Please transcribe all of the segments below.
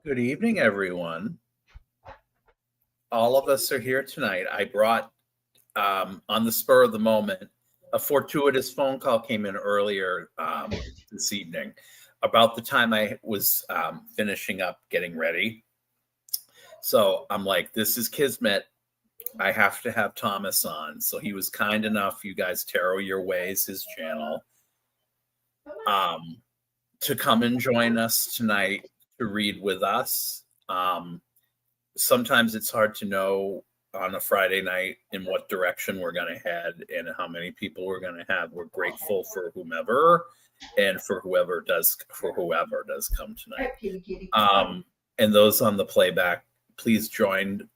Good evening, everyone. All of us are here tonight. I brought, on the spur of the moment, a fortuitous phone call came in earlier this evening about the time I was finishing up getting ready. So I'm like, this is Kismet. I have to have Thomas on. So he was kind enough, you guys, Tarot Your Ways, his channel, to come and join us tonight to read with us. Sometimes it's hard to know on a Friday night in what direction we're going to head and how many people we're going to have. We're grateful for whomever and for whoever does come tonight. And those on the playback, please join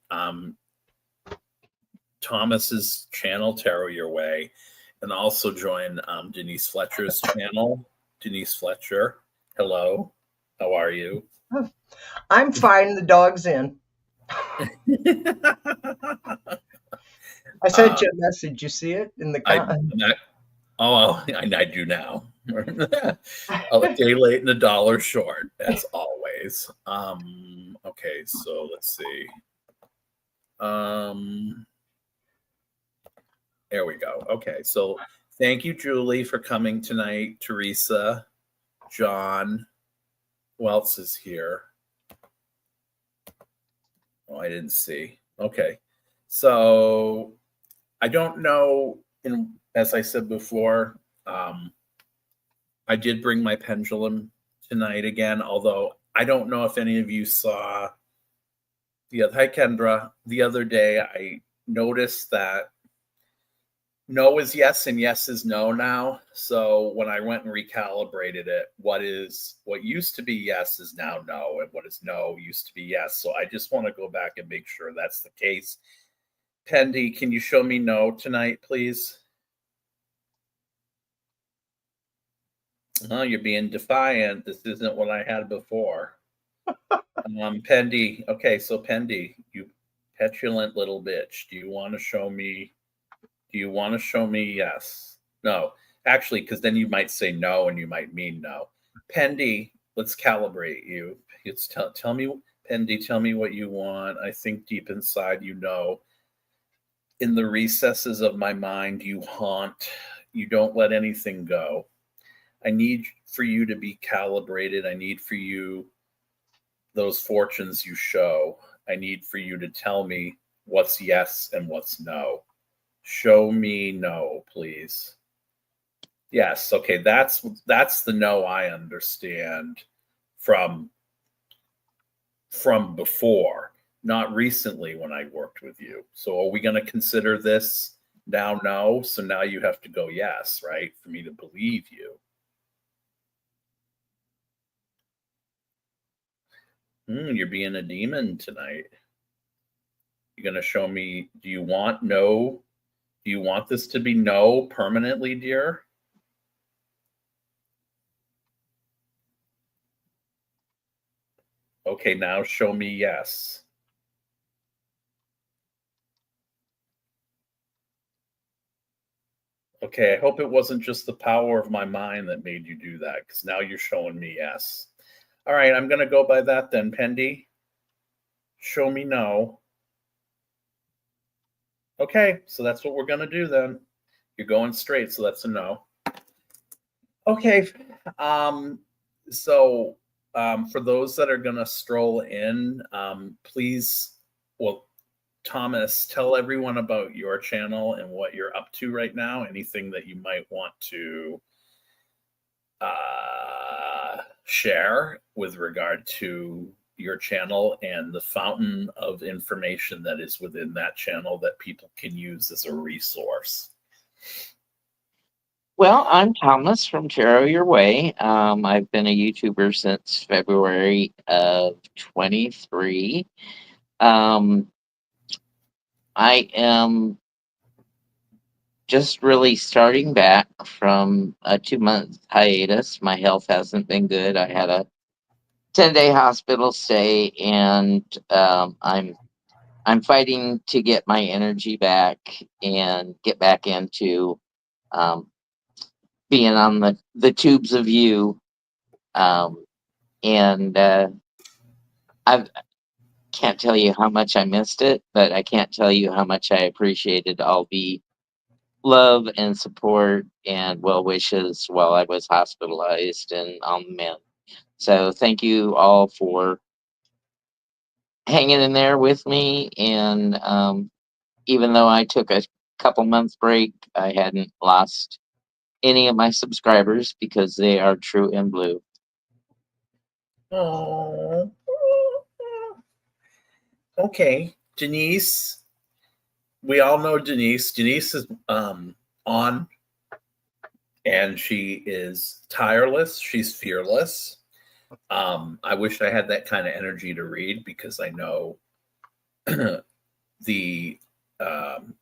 Thomas's channel, Tarot Your Way, and also join Denise Fletcher's channel. Denise Fletcher, hello. How are you? I'm fine. The dog's in. I sent you a message. You see it in the comment? I do now. A day late and $1 short, as always. Okay, so let's see. There we go. Okay, so thank you, Julie, for coming tonight. Teresa, John, who else is here? Oh, I didn't see. Okay, so I don't know. As I said before, I did bring my pendulum tonight again, although I don't know if any of you saw hi Kendra. The other day I noticed that no is yes and yes is no now. So when I went and recalibrated it, what used to be yes is now no, and what is no used to be yes. So I just want to go back and make sure that's the case. Pendy, can you show me no tonight, please? Oh, you're being defiant. This isn't what I had before. Pendy. Okay, so Pendy, you petulant little bitch. Do you want to show me yes? No. Actually, because then you might say no and you might mean no. Pendy, let's calibrate you. It's tell me, Pendy, tell me what you want. I think deep inside you know. In the recesses of my mind, you haunt. You don't let anything go. I need for you to be calibrated. I need for you those fortunes you show. I need for you to tell me what's yes and what's no. Show me no, please. Yes, okay, that's the no I understand from before, not recently when I worked with you. So are we going to consider this now no? So now you have to go yes, right? For me to believe you. You're being a demon tonight. You're going to show me, do you want no? Do you want this to be no permanently, dear? Okay, now show me yes. Okay, I hope it wasn't just the power of my mind that made you do that, because now you're showing me yes. All right, I'm going to go by that then, Pendy. Show me no. Okay, so that's what we're going to do then. You're going straight, so that's a no. Okay, so for those that are going to stroll in, please, Thomas, tell everyone about your channel and what you're up to right now. Anything that you might want to share with regard to your channel and the fountain of information that is within that channel that people can use as a resource. Well, I'm Thomas from Tarot Your Way. I've been a YouTuber since February of 23. I am just really starting back from a 2-month hiatus. My health hasn't been good. I had a 10-day hospital stay, and I'm fighting to get my energy back and get back into being on the tubes of you, and I can't tell you how much I missed it, but I can't tell you how much I appreciated all the love and support and well wishes while I was hospitalized and on the mend. So thank you all for hanging in there with me. And even though I took a couple months break, I hadn't lost any of my subscribers because they are true and blue. Oh. Okay, Denise. We all know Denise. Denise is on, and she is tireless. She's fearless. I wish I had that kind of energy to read because I know the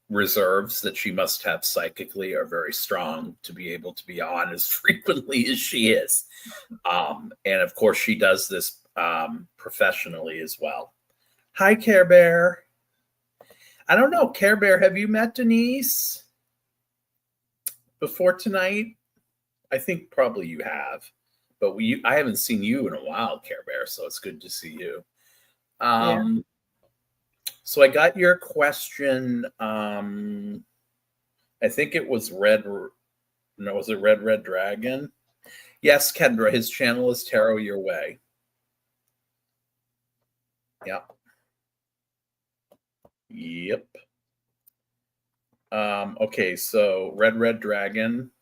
reserves that she must have psychically are very strong to be able to be on as frequently as she is. And of course, she does this professionally as well. Hi, Care Bear. I don't know, Care Bear, have you met Denise before tonight? I think probably you have, but I haven't seen you in a while, Care Bear, so it's good to see you. Yeah. So I got your question. I think it was was it Red Dragon? Yes, Kendra, his channel is Tarot Your Way. Yeah. Yep. Okay, so Red Dragon,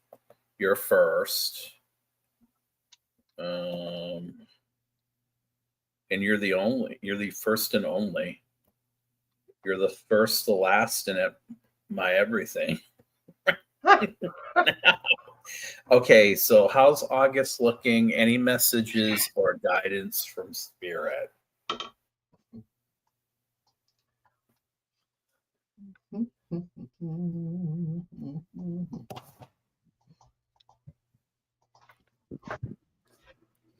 you're first. And you're the first and only. You're the first, the last, and my everything. Okay, so how's August looking? Any messages or guidance from Spirit?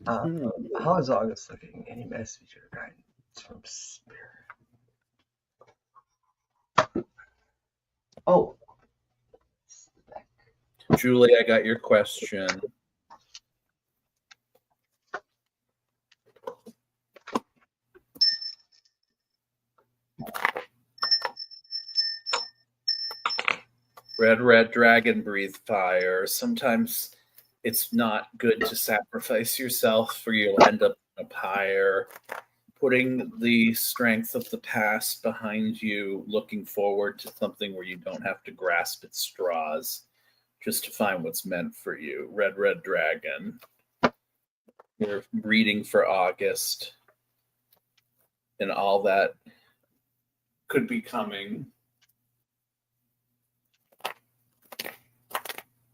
How is August looking? Any message or guidance from Spirit? Oh. Julie, I got your question. Red Dragon, breathe fire. Sometimes it's not good to sacrifice yourself or you'll end up in a pyre. Putting the strength of the past behind you, looking forward to something where you don't have to grasp at straws just to find what's meant for you. Red Dragon. You're reading for August and all that could be coming.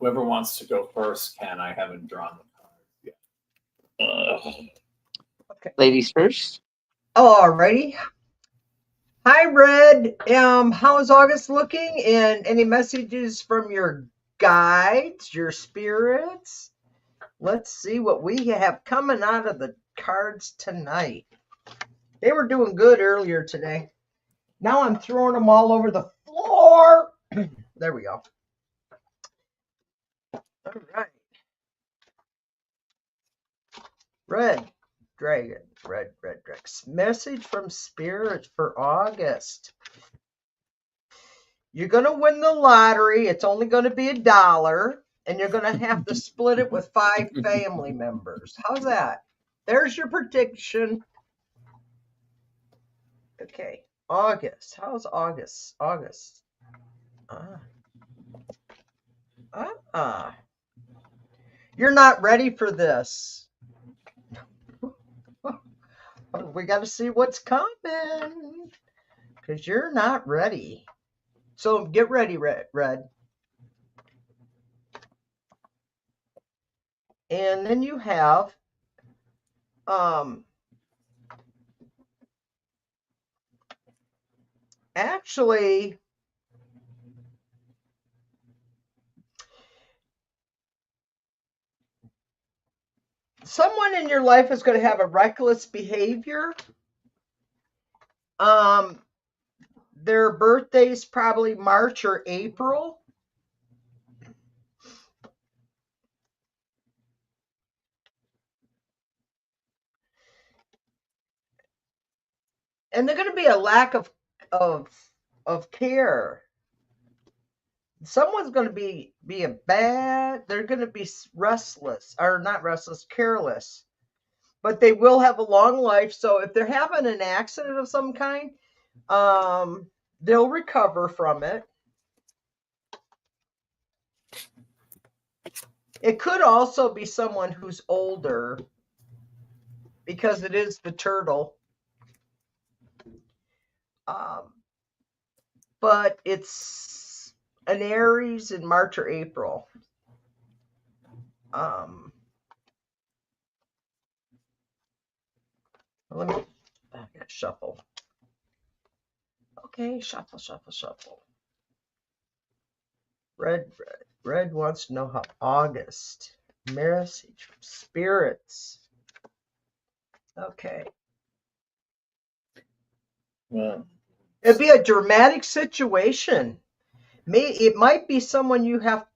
Whoever wants to go first can. I haven't drawn the cards yet. Okay. Ladies first. Alrighty. Hi, Red. How is August looking? And any messages from your guides, your spirits? Let's see what we have coming out of the cards tonight. They were doing good earlier today. Now I'm throwing them all over the floor. There we go. All right. Red Dragon. Message from Spirit for August. You're going to win the lottery. It's only going to be $1, and you're going to have to split it with 5 family members. How's that? There's your prediction. Okay. August. How's August? You're not ready for this. We got to see what's coming because you're not ready. So get ready, Red. And then you have actually someone in your life is going to have a reckless behavior. Their birthday's probably March or April. and they're going to be a lack of care. Someone's going to be they're going to be restless, or not restless, careless, but they will have a long life. So if they're having an accident of some kind, they'll recover from it. It could also be someone who's older, because it is the turtle. But it's an Aries in March or April. Let me shuffle. Okay, shuffle. Red wants to know how August. Message from spirits. Okay. Well, it'd be a dramatic situation. It might be someone you have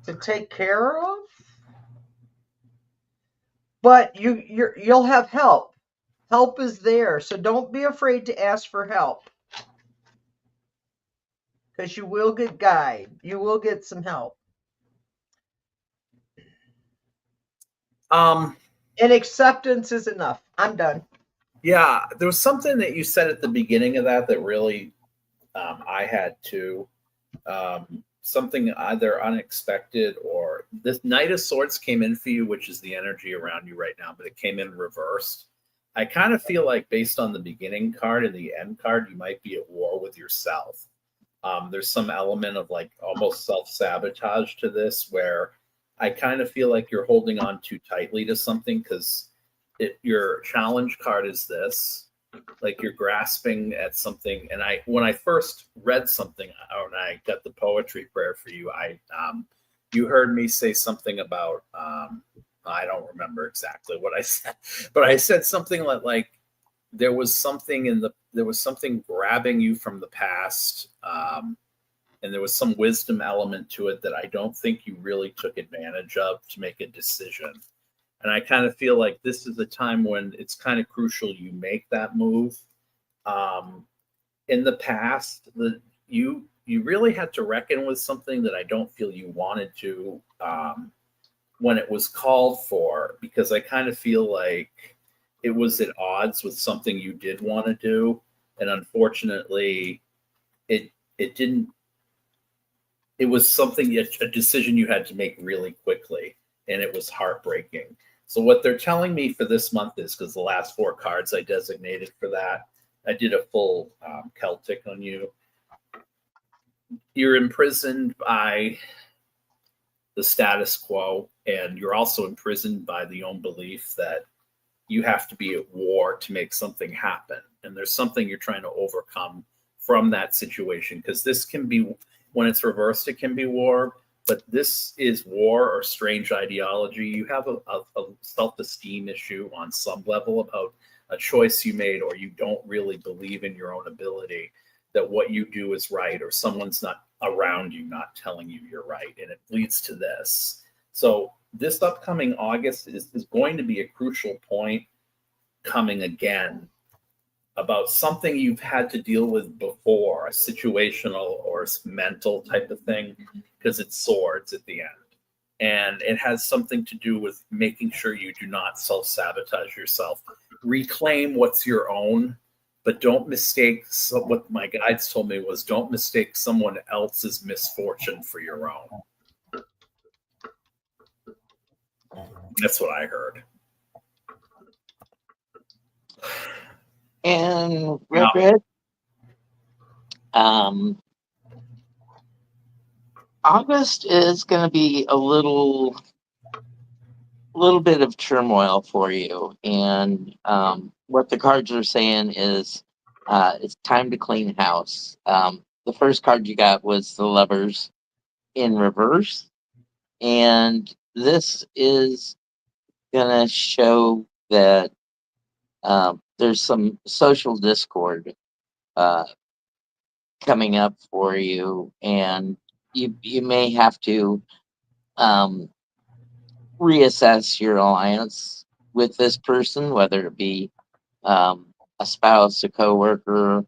to take care of, but you'll have help. Help is there, so don't be afraid to ask for help, because you will get guide. You will get some help. And acceptance is enough. I'm done. Yeah, there was something that you said at the beginning of that really I had too. Something either unexpected, or this Knight of Swords came in for you, which is the energy around you right now, but it came in reversed. I kind of feel like, based on the beginning card and the end card, you might be at war with yourself. There's some element of like almost self-sabotage to this, where I kind of feel like you're holding on too tightly to something, because your challenge card is this, like you're grasping at something. And when I first read something, and I got the poetry prayer for you, you heard me say something about, I don't remember exactly what I said, but I said something like there was something grabbing you from the past, and there was some wisdom element to it that I don't think you really took advantage of to make a decision. And I kind of feel like this is a time when it's kind of crucial you make that move. In the past, you really had to reckon with something that I don't feel you wanted to, when it was called for, because I kind of feel like it was at odds with something you did want to do. And unfortunately, it didn't. It was something, a decision you had to make really quickly, and it was heartbreaking. So what they're telling me for this month is, because the last 4 cards I designated for that, I did a full Celtic on you. You're imprisoned by the status quo, and you're also imprisoned by the own belief that you have to be at war to make something happen. And there's something you're trying to overcome from that situation, because this can be, when it's reversed, it can be war. But this is war or strange ideology. You have a self-esteem issue on some level about a choice you made, or you don't really believe in your own ability, that what you do is right, or someone's not around you not telling you you're right. And it leads to this. So this upcoming August is going to be a crucial point coming again about something you've had to deal with before, a situational or mental type of thing, because it's swords at the end. And it has something to do with making sure you do not self-sabotage yourself. Reclaim what's your own, but don't mistake, what my guides told me was, don't mistake someone else's misfortune for your own. That's what I heard. And Red, August is going to be a little bit of turmoil for you. And what the cards are saying is it's time to clean house. The first card you got was the Lovers in reverse. And this is going to show that there's some social discord coming up for you, and you may have to reassess your alliance with this person, whether it be a a spouse, a coworker,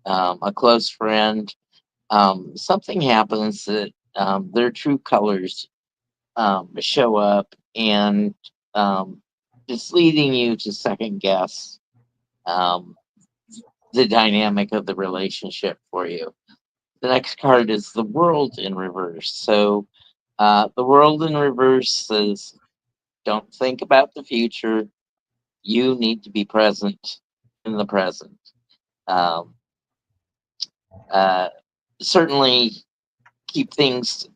a close friend, something happens that their true colors show up, and it's leading you to second guess um, the dynamic of the relationship for you. The next card is the world in reverse. So the world in reverse says, don't think about the future. You need to be present in the present. Um, uh, Certainly keep things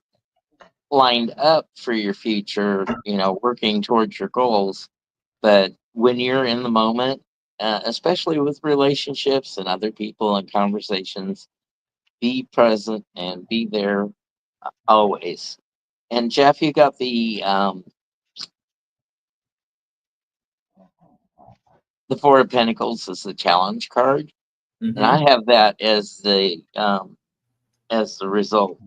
lined up for your future, working towards your goals. But when you're in the moment, especially with relationships and other people and conversations, be present and be there always. And Jeff, you got the Four of Pentacles as the challenge card, and I have that as the result.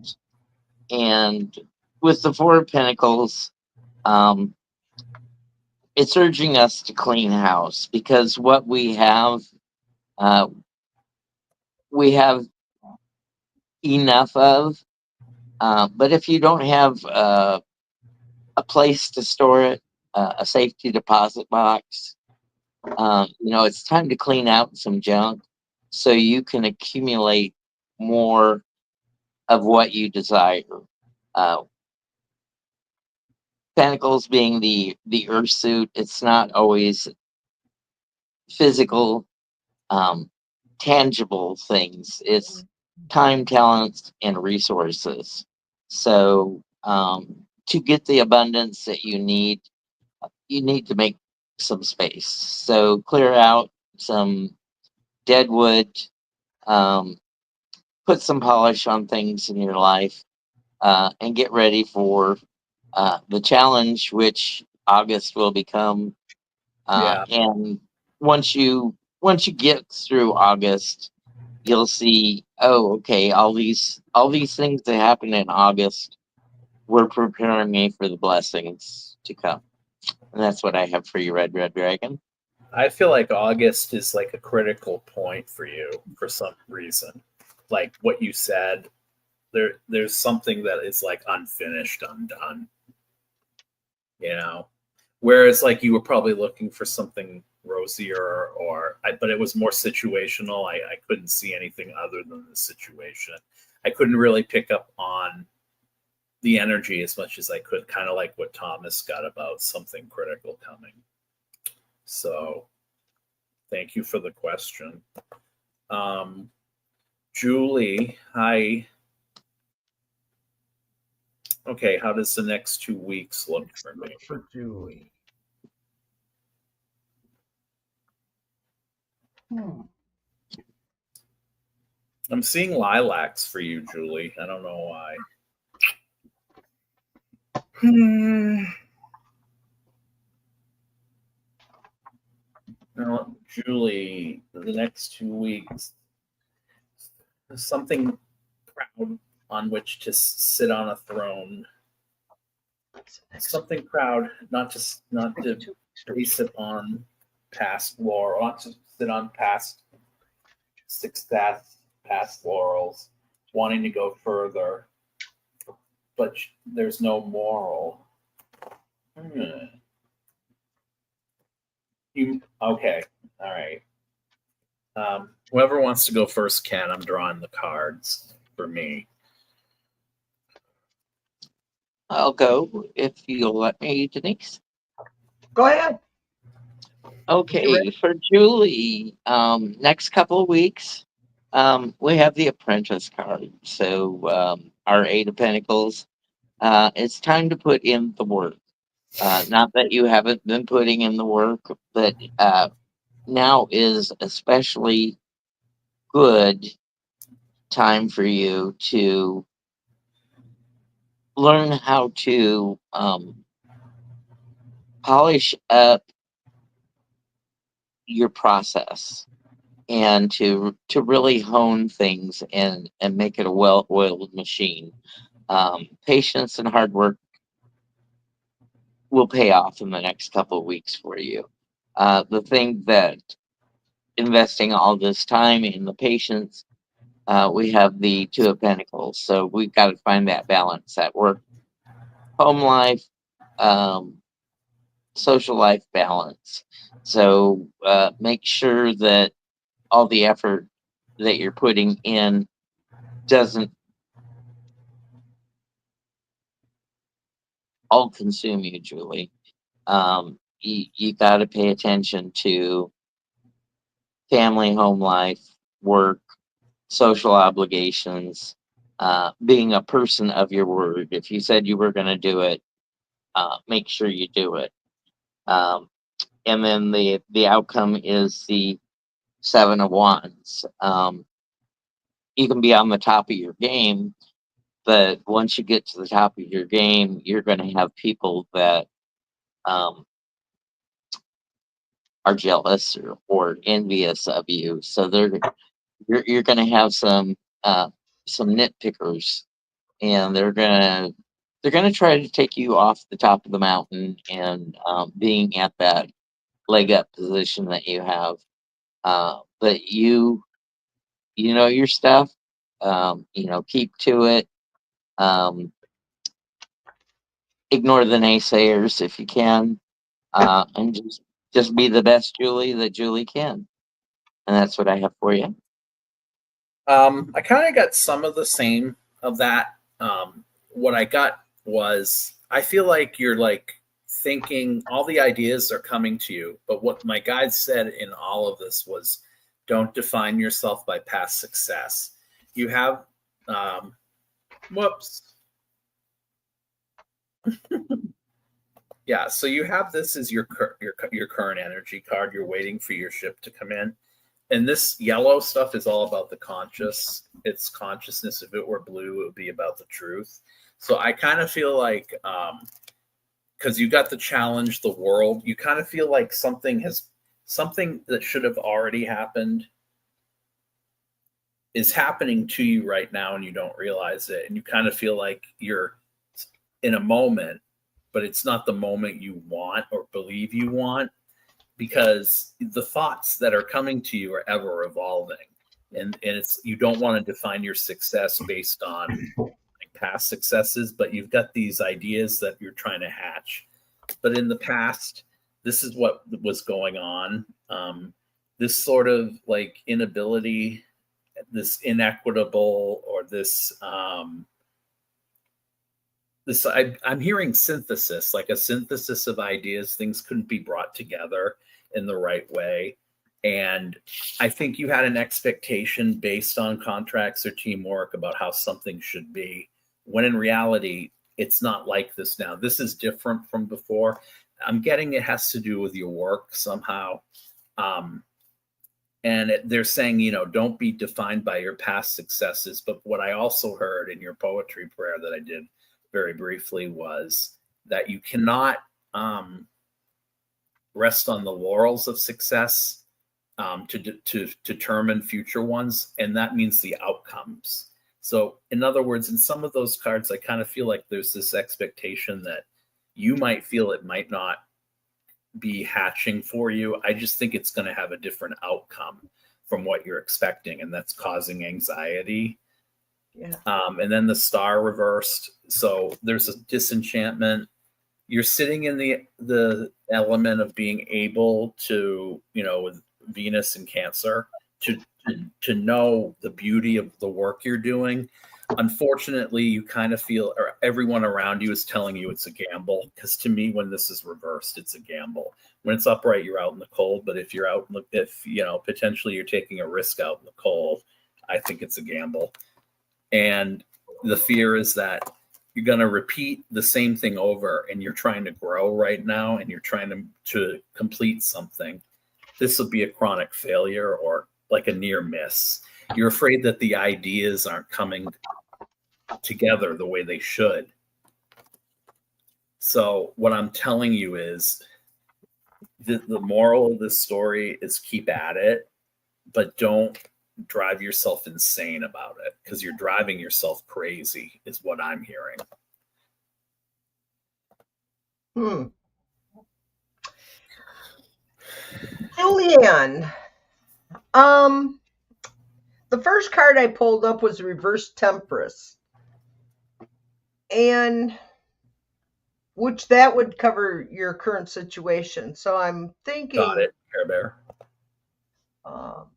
And with the Four of Pentacles, it's urging us to clean house, because what we have enough of. But if you don't have a place to store it, a safety deposit box, it's time to clean out some junk so you can accumulate more of what you desire. Uh, Pentacles being the earth suit, it's not always physical, tangible things. It's time, talents, and resources. So to get the abundance that you need to make some space. So clear out some dead wood, um, put some polish on things in your life, and get ready for the challenge, which August will become. And once you get through August, you'll see, oh, okay, all these things that happen in August were preparing me for the blessings to come. And that's what I have for you, Red Dragon. I feel like August is like a critical point for you for some reason. Like what you said, there's something that is like unfinished, undone. Whereas like you were probably looking for something rosier, but it was more situational. I couldn't see anything other than the situation. I couldn't really pick up on the energy as much as I could, kind of like what Thomas got about something critical coming. So thank you for the question. Julie, hi. Okay, how does the next 2 weeks look for me? For Julie. I'm seeing lilacs for you, Julie. I don't know why. Now, Julie, the next 2 weeks, something proud on which to sit on a throne. Something proud, not to base it on past laurel, not to sit on past laurels, wanting to go further, but there's no moral. Okay, all right. Whoever wants to go first can. I'm drawing the cards for me. I'll go if you'll let me, Denise. Go ahead. Okay, for Julie, next couple of weeks, we have the Apprentice card. So our Eight of Pentacles. It's time to put in the work. Not that you haven't been putting in the work, but now is especially good time for you to learn how to polish up your process and to really hone things and make it a well-oiled machine. Patience and hard work will pay off in the next couple of weeks for you. The thing that investing all this time in the patients, we have the Two of Pentacles. So we've got to find that balance at work, home life, social life balance. So make sure that all the effort that you're putting in doesn't all consume you, Julie. You got to pay attention to family, home life, work, social obligations, being a person of your word. If you said you were going to do it, make sure you do it. And then the outcome is the Seven of Wands. You can be on the top of your game, but once you get to the top of your game, you're going to have people that are jealous or envious of you. So you're going to have some nitpickers, and they're going to try to take you off the top of the mountain and being at that leg up position that you have. But you know your stuff. Keep to it. Ignore the naysayers if you can, and just be the best Julie that Julie can. And that's what I have for you. I kind of got some of the same of that. What I got was, I feel like you're like thinking all the ideas are coming to you, but what my guide said in all of this was, don't define yourself by past success. You have, yeah. So you have this as your current energy card. You're waiting for your ship to come in. And this yellow stuff is all about the conscious. It's consciousness. If it were blue, it would be about the truth. So I kind of feel like, because you got the challenge, the world, you kind of feel like something that should have already happened is happening to you right now, and you don't realize it. And you kind of feel like you're in a moment, but it's not the moment you want or believe you want, because the thoughts that are coming to you are ever evolving, and you don't want to define your success based on like past successes, but you've got these ideas that you're trying to hatch. But in the past, this is what was going on. This sort of like inability, this inequitable, or this I'm hearing synthesis, like a synthesis of ideas. Things couldn't be brought together in the right way. And I think you had an expectation based on contracts or teamwork about how something should be, when in reality, it's not like this now. This is different from before. I'm getting it has to do with your work somehow. And they're saying, don't be defined by your past successes. But what I also heard in your poetry prayer that I did very briefly was that you cannot rest on the laurels of success to determine future ones. And that means the outcomes. So in other words, in some of those cards, I kind of feel like there's this expectation that you might feel it might not be hatching for you. I just think it's going to have a different outcome from what you're expecting, and that's causing anxiety. Yeah. And then the star reversed. So there's a disenchantment. You're sitting in the element of being able to, with Venus and Cancer, to know the beauty of the work you're doing. Unfortunately, you kind of feel, or everyone around you is telling you it's a gamble. Because to me, when this is reversed, it's a gamble. When it's upright, you're out in the cold. But if you're out, potentially you're taking a risk out in the cold, I think it's a gamble. And the fear is that you're going to repeat the same thing over, and you're trying to grow right now, and you're trying to complete something. This will be a chronic failure or like a near miss. You're afraid that the ideas aren't coming together the way they should. So what I'm telling you is the moral of this story is keep at it, but don't drive yourself insane about it, because you're driving yourself crazy is what I'm hearing. Julianne, Um, the first card I pulled up was Reverse Temperance, and which that would cover your current situation. So I'm Got thinking, it, Care Bear. um,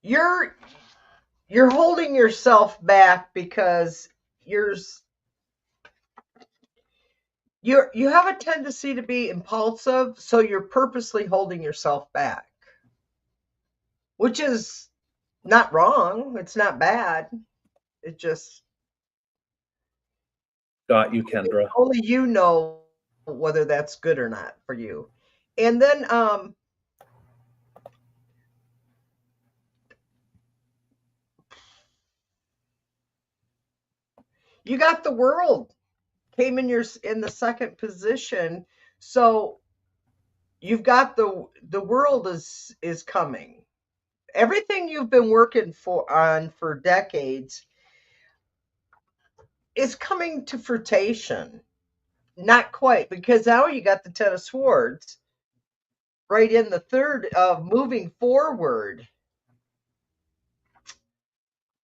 you're holding yourself back because you have a tendency to be impulsive, so you're purposely holding yourself back, which is not wrong. It's not bad. It just Got you, Kendra. only you know whether that's good or not for you. And then you got the World came in the second position, so you've got the World is coming. Everything you've been working for decades is coming to fruition. Not quite, because now you got the Ten of Swords right in the third of moving forward.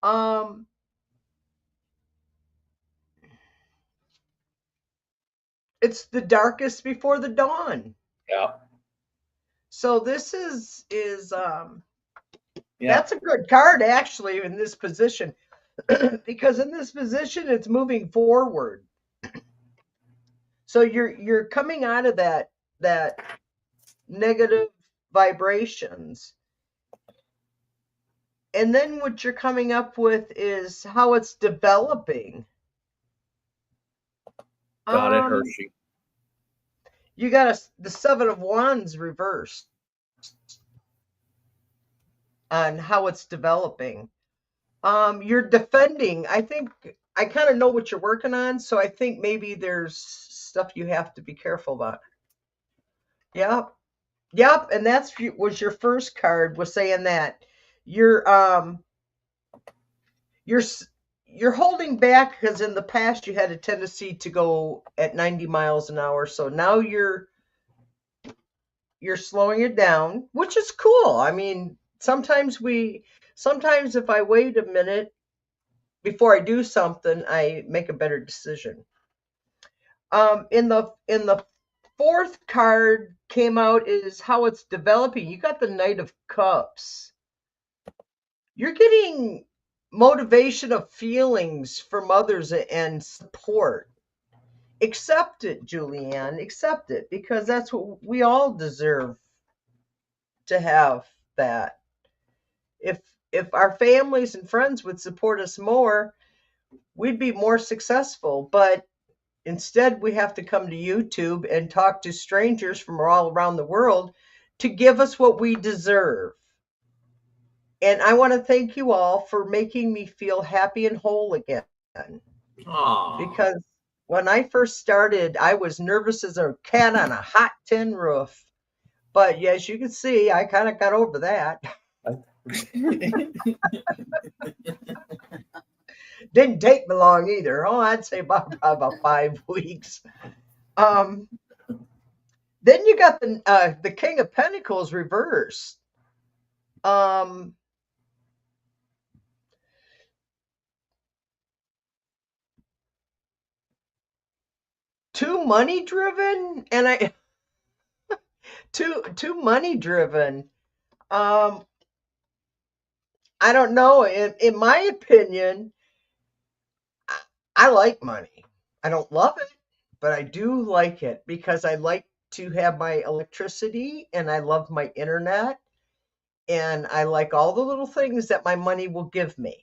Um, it's the darkest before the dawn. Yeah. So this is Yeah. that's a good card actually in this position because in this position it's moving forward. So you're coming out of that negative vibrations. And then what you're coming up with is how it's developing. Got it, Hershey. You got the Seven of Wands reversed on how it's developing. You're defending. I think I kind of know what you're working on, so I think maybe there's stuff you have to be careful about. Yep. Yep, and that's was your first card was saying that you're you're you're holding back because in the past you had a tendency to go at 90 miles an hour, so now you're slowing it down, which is cool. I mean, sometimes if I wait a minute before I do something, I make a better decision. In the fourth card came out is how it's developing. You got the Knight of Cups. You're getting motivation of feelings from others and support. Accept it, Julianne. Accept it because that's what we all deserve to have that. If our families and friends would support us more, we'd be more successful. But instead, we have to come to YouTube and talk to strangers from all around the world to give us what we deserve. And I want to thank you all for making me feel happy and whole again. Aww. Because when I first started, I was nervous as a cat on a hot tin roof. But as you can see, I kind of got over that. Didn't take me long either. Oh, I'd say about 5 weeks. Then you got the King of Pentacles reversed. Too money driven, and too money driven. I don't know. In my opinion, I like money. I don't love it, but I do like it because I like to have my electricity and I love my internet and I like all the little things that my money will give me.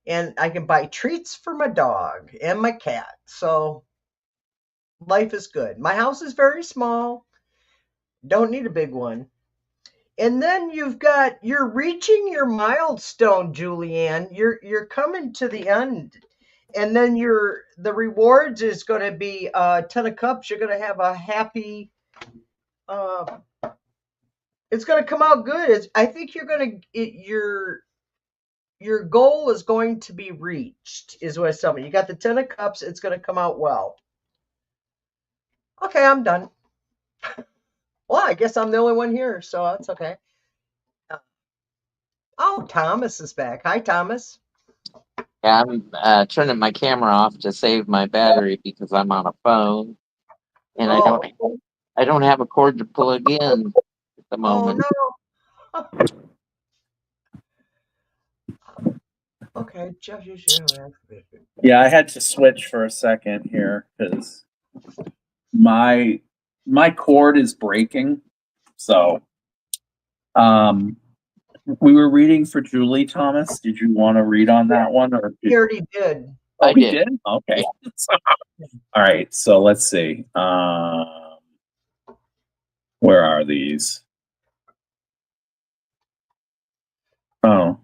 And I can buy treats for my dog and my cat. So life is good. My house is very small. Don't need a big one. And then you're reaching your milestone, Julianne. You're coming to the end. And then the rewards is going to be 10 of Cups. You're going to have a happy it's going to come out good. I think your goal is going to be reached, is what it's telling me. You got the 10 of Cups. It's going to come out well. Okay, I'm done. Well, I guess I'm the only one here, so that's okay. Oh, Thomas is back. Hi, Thomas. Yeah, I'm turning my camera off to save my battery because I'm on a phone and Oh, I don't have a cord to plug in at the oh moment. no. Okay, Jeff, you should have Yeah, I had to switch for a second here because my cord is breaking. So we were reading for Julie, Thomas. Did you want to read on that one, or He already did. oh, I we did. did? Okay. All right. So let's see. Where are these? Oh,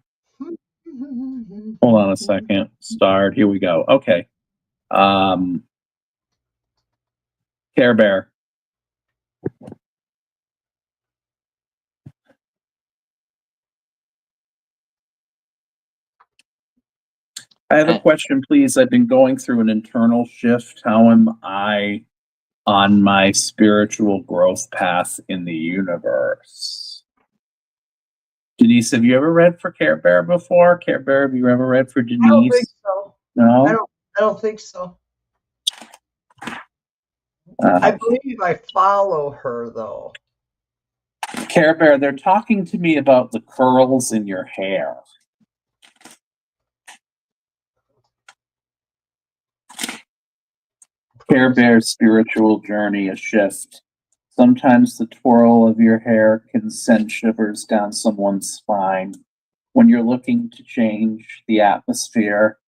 hold on a second. Start. Here we go. Okay. Care Bear. I have a question, please. I've been going through an internal shift. How am I on my spiritual growth path in the universe? Denise, have you ever read for Care Bear before? Care Bear, have you ever read for I don't think Denise? so. No? I don't think so. Uh, I believe I follow her though. Care Bear, they're talking to me about the curls in your hair. Care Bear's spiritual journey, a shift. Sometimes the twirl of your hair can send shivers down someone's spine. When you're looking to change the atmosphere,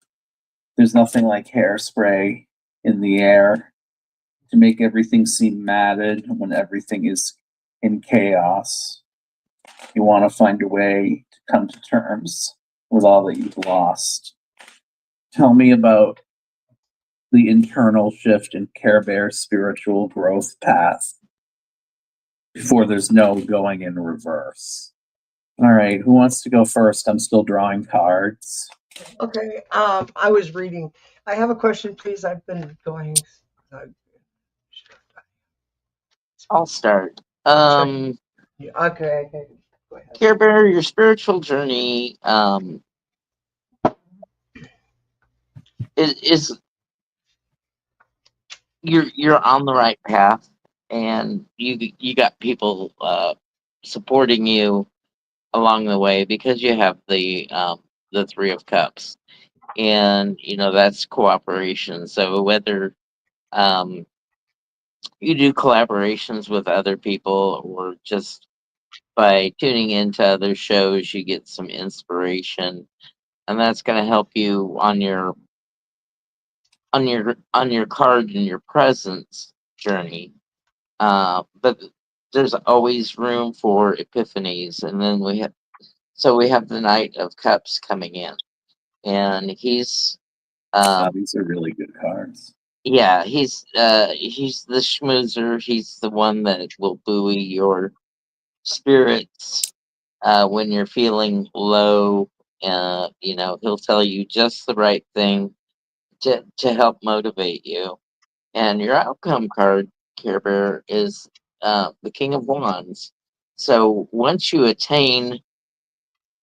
there's nothing like hairspray in the air to make everything seem matted when everything is in chaos. You want to find a way to come to terms with all that you've lost. Tell me about the internal shift in Care Bear's spiritual growth path before there's no going in reverse. All right, who wants to go first? I'm still drawing cards. Okay. I was reading. I have a question, please. I've been going. I'll start. Okay. Okay. Go ahead. Care Bear, your spiritual journey is you're on the right path, and you got people supporting you along the way because you have the Three of Cups, and that's cooperation. So whether um, you do collaborations with other people or just by tuning into other shows, you get some inspiration, and that's going to help you on your card and your presence journey. But there's always room for epiphanies, and then we have the Knight of Cups coming in, and he's These are really good cards. yeah, he's the schmoozer. He's the one that will buoy your spirits when you're feeling low. He'll tell you just the right thing to help motivate you. And your outcome card, Care Bear, is the King of Wands. So once you attain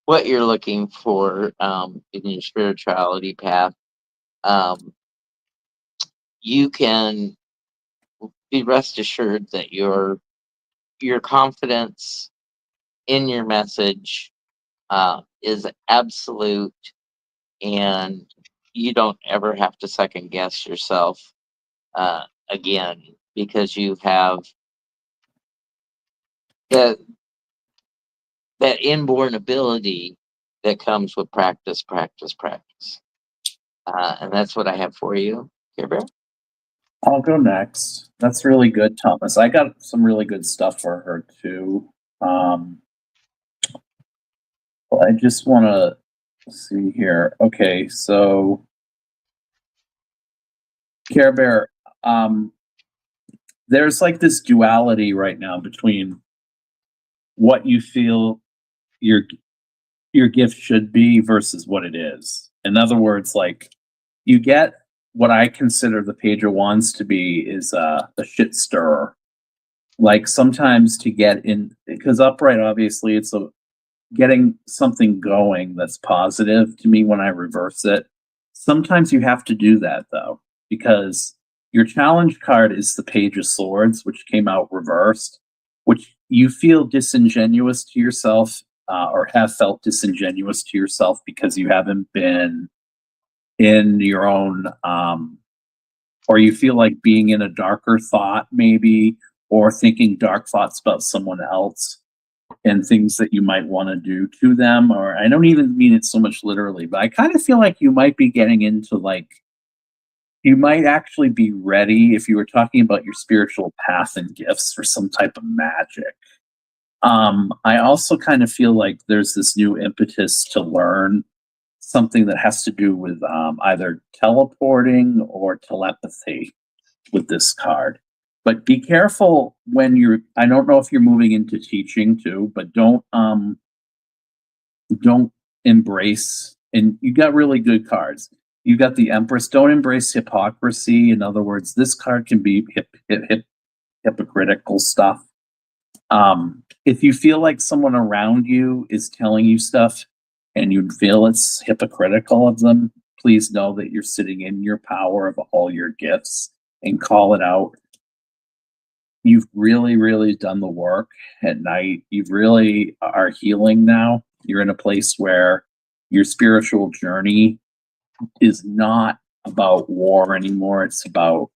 what you're looking for in your spirituality path, um, you can be rest assured that your confidence in your message is absolute, and you don't ever have to second guess yourself again, because you have that inborn ability that comes with practice, practice, practice. And that's what I have for you, Care Bear. I'll go next. That's really good, Thomas. I got some really good stuff for her too. I just want to see here. Okay, so Care Bear, there's like this duality right now between what you feel your gift should be versus what it is. In other words, like you get what I consider the Page of Wands to be is a shit stirrer. Like sometimes to get in, because upright, obviously, it's a getting something going that's positive to me when I reverse it. Sometimes you have to do that though, because your challenge card is the Page of Swords, which came out reversed, which you feel disingenuous to yourself, or have felt disingenuous to yourself because you haven't been in your own, or you feel like being in a darker thought, maybe, or thinking dark thoughts about someone else and things that you might want to do to them. Or I don't even mean it so much literally, but I kind of feel like you might be getting into like, you might actually be ready if you were talking about your spiritual path and gifts for some type of magic. I also kind of feel like there's this new impetus to learn something that has to do with either teleporting or telepathy with this card. But be careful when you're, I don't know if you're moving into teaching too, but don't embrace, and you got really good cards. You got the Empress. Don't embrace hypocrisy. In other words, this card can be hypocritical stuff. If you feel like someone around you is telling you stuff and you feel it's hypocritical of them, please know that you're sitting in your power of all your gifts and call it out. You've really, really done the work at night. You really are healing now. You're in a place where your spiritual journey is not about war anymore. It's about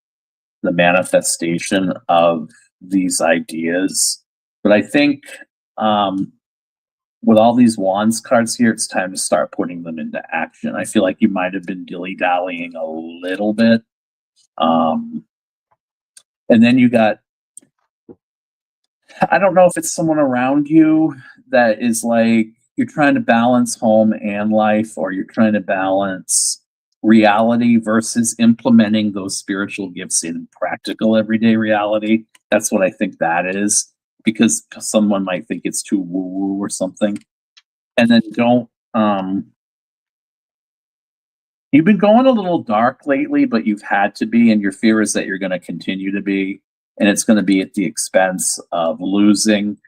the manifestation of these ideas. But I think with all these wands cards here, it's time to start putting them into action. I feel like you might have been dilly-dallying a little bit. And then you got, I don't know if it's someone around you that is like, you're trying to balance home and life, or you're trying to balance reality versus implementing those spiritual gifts in practical everyday reality. That's what I think that is, because someone might think it's too woo-woo or something. And then don't, you've been going a little dark lately, but you've had to be, and your fear is that you're going to continue to be, and it's going to be at the expense of losing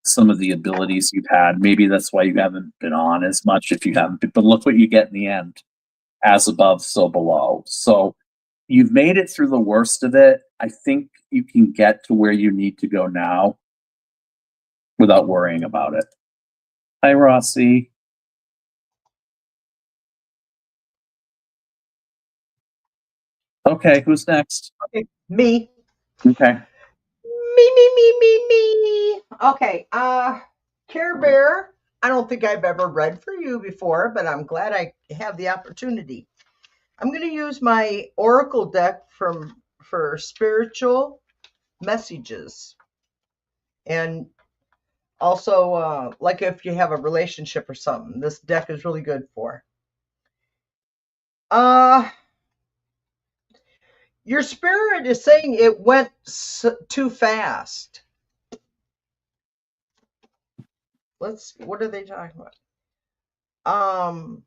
some of the abilities you've had. Maybe that's why you haven't been on as much if you haven't been, but look what you get in the end. As above, so below. So you've made it through the worst of it. I think you can get to where you need to go now without worrying about it. Hi, Rossi. Okay, who's next? Okay, me. Okay. Me. Okay, Care Bear, I don't think I've ever read for you before, but I'm glad I have the opportunity. I'm going to use my Oracle deck for spiritual messages. And also, like if you have a relationship or something, this deck is really good for. Your spirit is saying it went too fast. What are they talking about?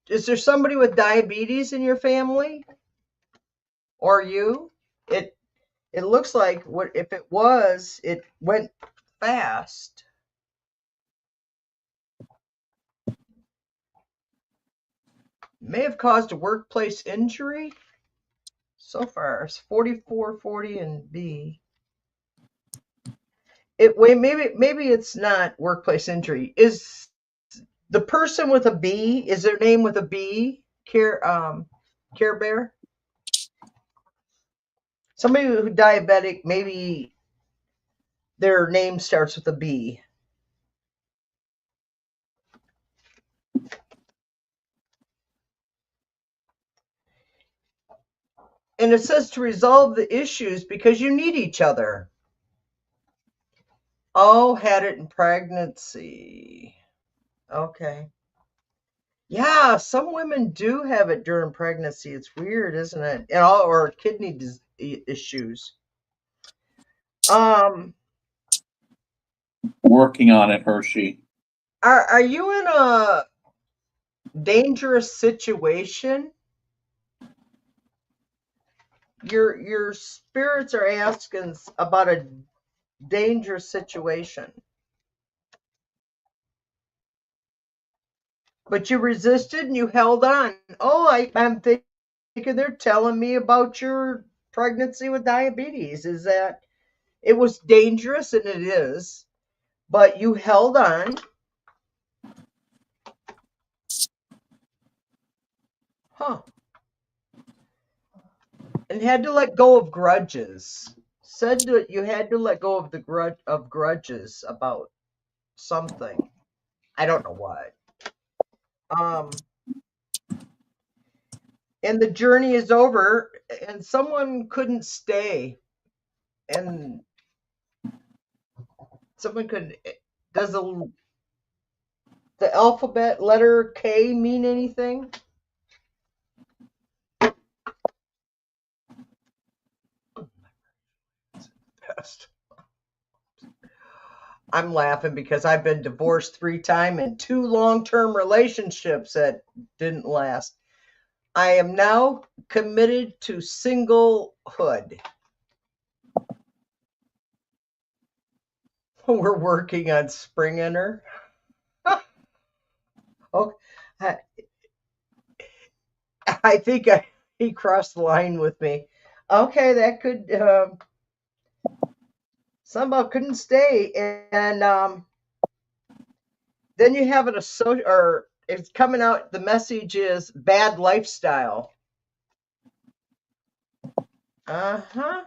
Is there somebody with diabetes in your family? Or you? It looks like if it was, it went fast. May have caused a workplace injury. So far, it's 4440 and B. Maybe it's not workplace injury. Is the person with a B? Is their name with a B? Care Bear. Somebody who's diabetic, maybe their name starts with a B. And it says to resolve the issues because you need each other. Oh, had it in pregnancy. Okay. Yeah, some women do have it during pregnancy. It's weird, isn't it? Or kidney issues. Working on it, Hershey. Are you in a dangerous situation your spirits are asking about a dangerous situation. But you resisted and you held on. Oh, I'm thinking they're telling me about your pregnancy with diabetes. Is that it was dangerous, and it is, but you held on. Huh. And had to let go of grudges. Said that you had to let go of the grudges about something. I don't know what. And the journey is over, and someone couldn't stay, and someone could. Does the alphabet letter K mean anything? Best. I'm laughing because I've been divorced 3 times and 2 long-term relationships that didn't last. I am now committed to singlehood. We're working on spring in her. Oh, I think he crossed the line with me. Okay, that could somehow couldn't stay, and then you have it or it's coming out. The message is bad lifestyle. Uh-huh.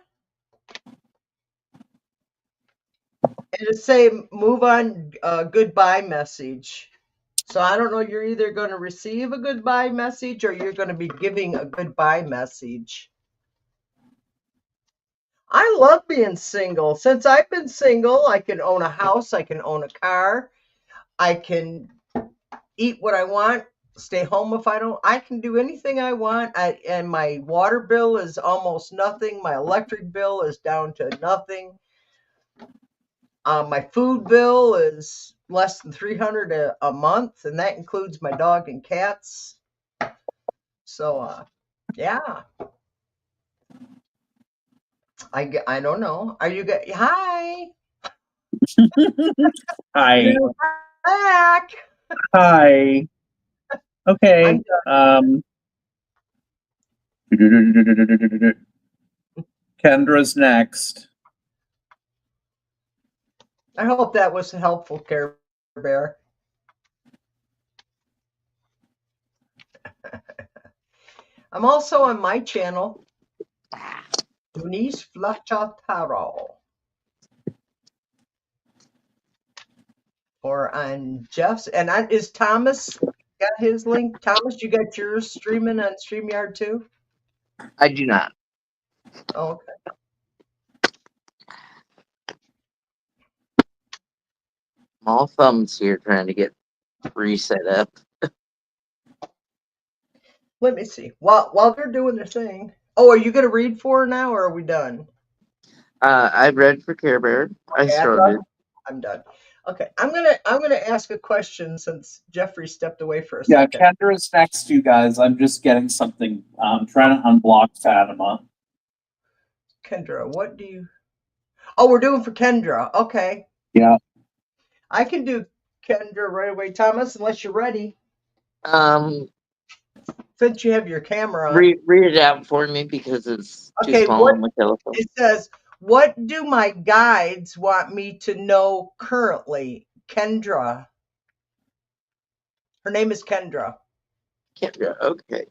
And it say move on, goodbye message. So I don't know, you're either going to receive a goodbye message or you're going to be giving a goodbye message. I love being single. Since I've been single, I can own a house, I can own a car, I can eat what I want, stay home if I don't. I can do anything I want. And my water bill is almost nothing. My electric bill is down to nothing. My food bill is less than $300 a month, and that includes my dog and cats. So, yeah. I don't know. Are you good? Hi. Hi. You're back. Hi. Okay. Kendra's next. I hope that was helpful, Care Bear. I'm also on my channel, Denise Fletcher Tarot. Or on Jeff's. And is Thomas got his link? Thomas, you got yours streaming on StreamYard too? I do not. Oh, okay. I'm all thumbs here trying to get reset up. Let me see. While they're doing their thing. Oh, are you going to read for her now, or are we done? I read for Care Bear. I started. I'm done. Okay, I'm gonna ask a question since Jeffrey stepped away for a second. Yeah, Kendra's next, you guys. I'm just getting something. I'm trying to unblock Fatima. Kendra, what do you? Oh, we're doing for Kendra. Okay. Yeah. I can do Kendra right away, Thomas, unless you're ready. Since you have your camera on. Read it out for me because it's too small on my telephone. It says, what do my guides want me to know currently? Kendra. Her name is Kendra. Kendra, okay.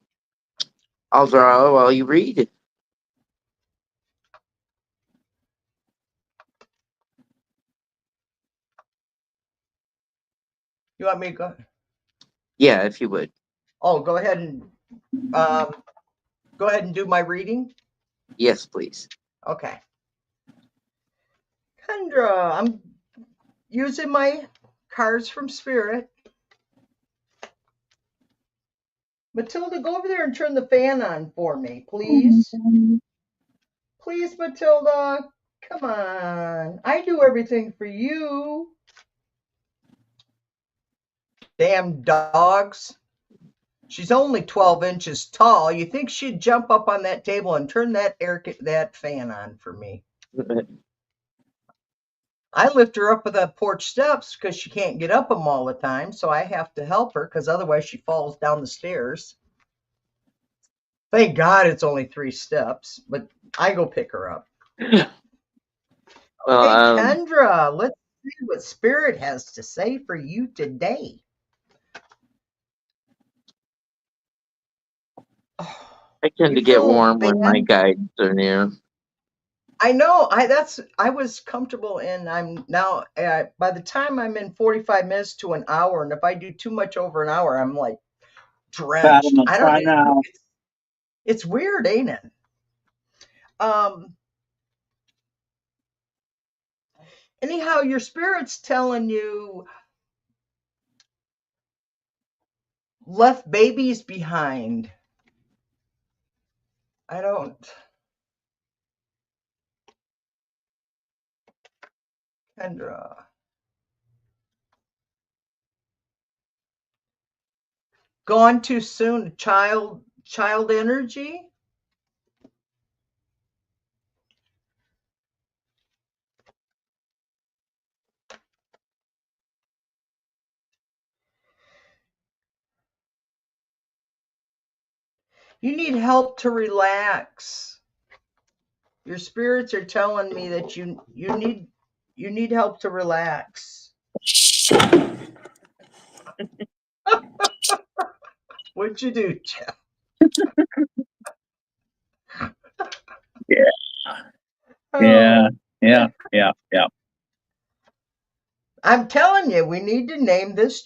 I'll draw while you read. You want me to go? Yeah, if you would. Oh, go ahead and do my reading. Yes, please. Okay. Kendra, I'm using my cards from Spirit. Matilda, go over there and turn the fan on for me, please. Please, Matilda. Come on. I do everything for you. Damn dogs. She's only 12 inches tall. You think she'd jump up on that table and turn that fan on for me? I lift her up the porch steps because she can't get up them all the time, so I have to help her because otherwise she falls down the stairs. Thank God it's only 3 steps, but I go pick her up. Well, Hey, Kendra, let's see what Spirit has to say for you today. I tend to get warm when my guides are near. I know. I was comfortable, and I'm now. By the time I'm in 45 minutes to an hour, and if I do too much over an hour, I'm like drenched. I don't know. It's weird, ain't it? Anyhow, your spirit's telling you left babies behind. I don't. Kendra. Gone too soon. Child energy. You need help to relax. Your spirits are telling me that you need help to relax. What'd you do, Jeff? Yeah. I'm telling you, we need to name this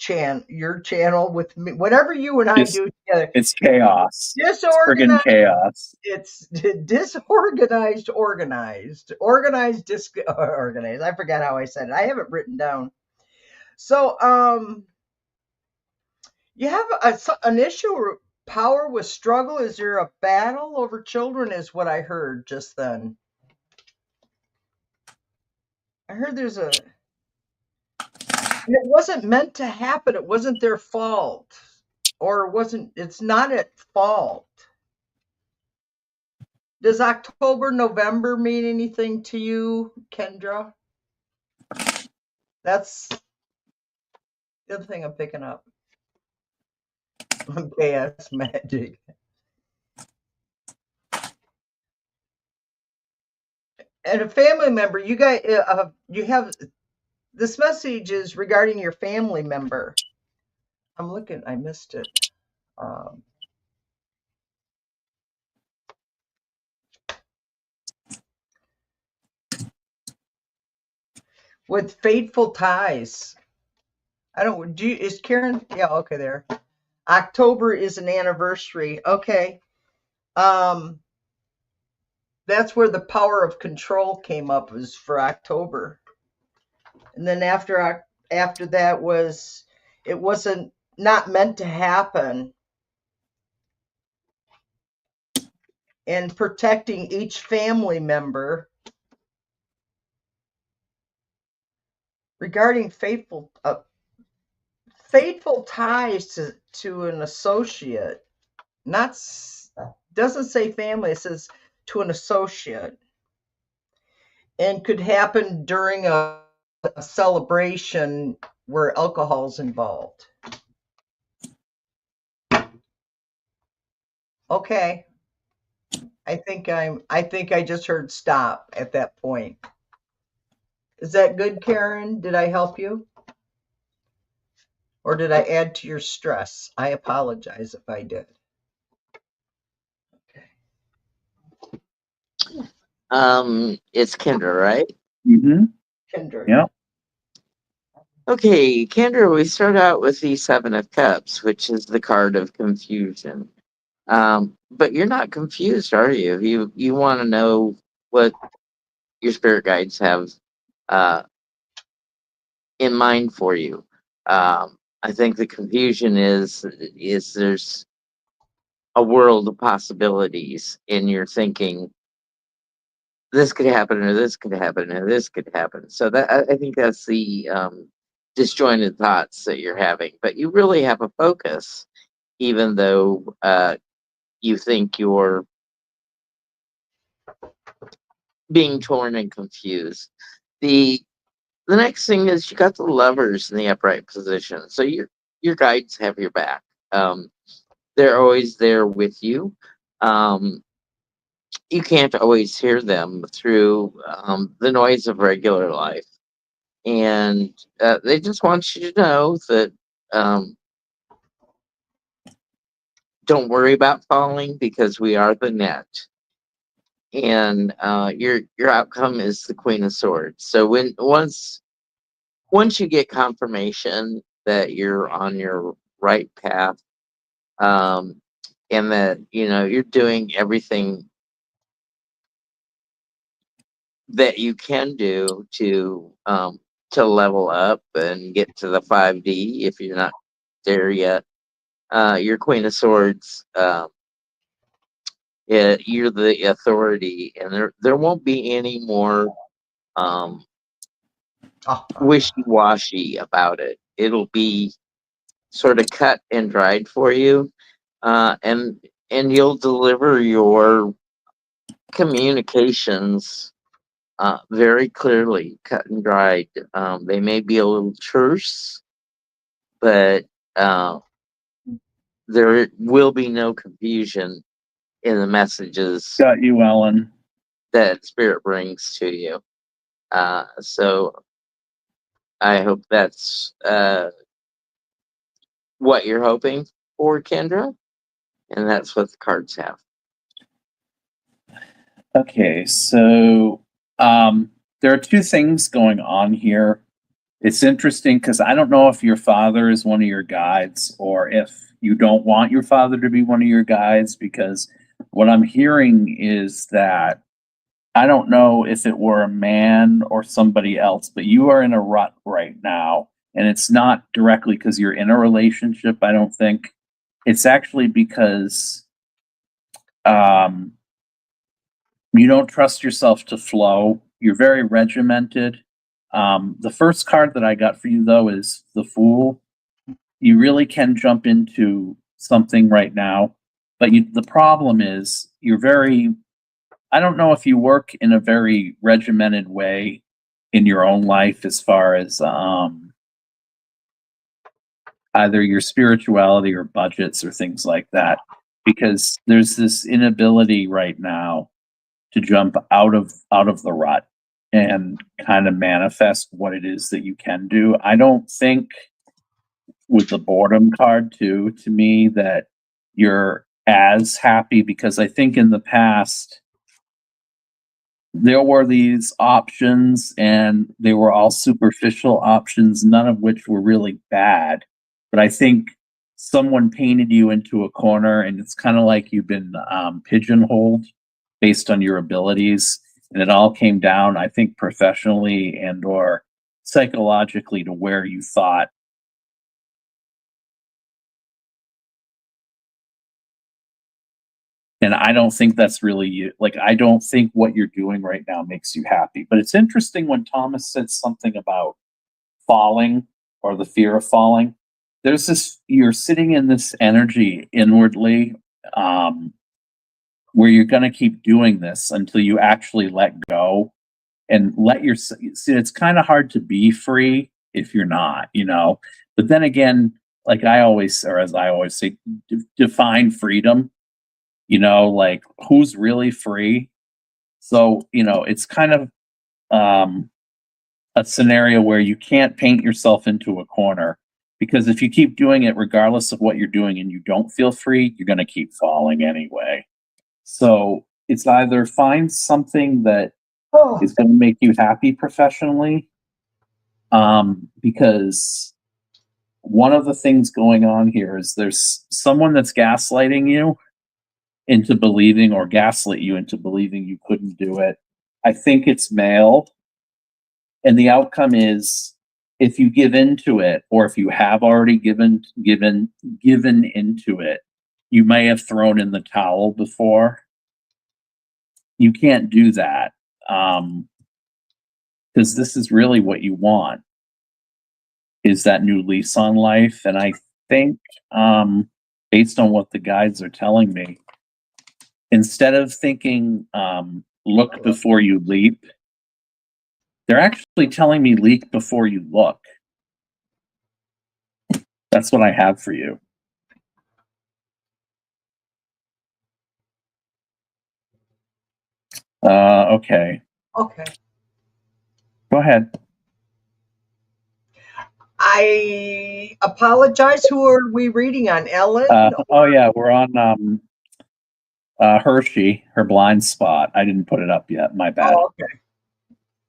your channel with me. Whatever you and I do together. It's chaos. Disorganized. It's friggin' chaos. It's disorganized, organized. Organized, organized. I forgot how I said it. I have it written down. So, you have an issue or power with struggle. Is there a battle over children? Is what I heard just then. I heard there's a. It wasn't meant to happen. It wasn't their fault, or it's not at fault. Does October, November mean anything to you, Kendra? That's the other thing I'm picking up. Chaos magic. And a family member, you guys, you have this message is regarding your family member. I'm looking, I missed it. With fateful ties. Is Karen? Yeah, okay, there. October is an anniversary. Okay. That's where the power of control came up, was for October. And then after that it wasn't not meant to happen. And protecting each family member. Regarding fateful ties to an associate, doesn't say family, it says to an associate, and could happen during a celebration where alcohol's involved. Okay. I think I just heard stop at that point. Is that good, Karen? Did I help you? Or did I add to your stress? I apologize if I did. Okay. It's Kendra, right? Mm-hmm. Kendra. Yeah. Okay, Kendra, we start out with the Seven of Cups, which is the card of confusion. But you're not confused, are you? You want to know what your spirit guides have in mind for you. I think the confusion is there's a world of possibilities in your thinking. This could happen, or this could happen, or this could happen. So I think that's the disjointed thoughts that you're having. But you really have a focus even though you think you're being torn and confused. The next thing is you got the lovers in the upright position, so your guides have your back. They're always there with you. Um, you can't always hear them through the noise of regular life, and they just want you to know that don't worry about falling because we are the net, and your outcome is the Queen of Swords. So once you get confirmation that you're on your right path, um, and that you're doing everything that you can do to level up and get to the 5D if you're not there yet. Your Queen of Swords, you're the authority, and there won't be any more wishy-washy about it. It'll be sort of cut and dried for you, and you'll deliver your communications very clearly, cut and dried. They may be a little terse, but there will be no confusion in the messages Got you, Ellen. that Spirit brings to you. So I hope that's what you're hoping for, Kendra, and that's what the cards have. Okay, so there are two things going on here. It's interesting because I don't know if your father is one of your guides or if you don't want your father to be one of your guides, because what I'm hearing is that I don't know if it were a man or somebody else, but you are in a rut right now. And it's not directly because you're in a relationship, I don't think. It's actually because you don't trust yourself to flow. You're very regimented. The first card that I got for you, though, is the Fool. You really can jump into something right now, but the problem is you're very, I don't know if you work in a very regimented way in your own life as far as either your spirituality or budgets or things like that, because there's this inability right now to jump out of the rut and kind of manifest what it is that you can do. I don't think with the boredom card too, to me, that you're as happy, because I think in the past there were these options and they were all superficial options, none of which were really bad. But I think someone painted you into a corner, and it's kind of like you've been pigeonholed based on your abilities. And it all came down, I think, professionally and or psychologically to where you thought. And I don't think that's really you. Like, I don't think what you're doing right now makes you happy. But it's interesting when Thomas said something about falling or the fear of falling. There's this, you're sitting in this energy inwardly, where you're going to keep doing this until you actually let go and let your, see, it's kind of hard to be free if you're not, but then again, like I always, or as I always say, define freedom, like who's really free. So, it's kind of a scenario where you can't paint yourself into a corner, because if you keep doing it regardless of what you're doing and you don't feel free, you're going to keep falling anyway. So it's either find something that is going to make you happy professionally, because one of the things going on here is there's someone that's gaslighting you into believing, or gaslit you into believing you couldn't do it. I think it's male. And the outcome is, if you give into it, or if you have already given into it, you may have thrown in the towel before. You can't do that, because this is really what you want, is that new lease on life. And I think based on what the guides are telling me, instead of thinking, look before you leap, they're actually telling me leap before you look. That's what I have for you. Okay. Okay. Go ahead. I apologize. Who are we reading on? Ellen? Oh yeah, we're on Hershey, her blind spot. I didn't put it up yet. My bad. Oh, okay.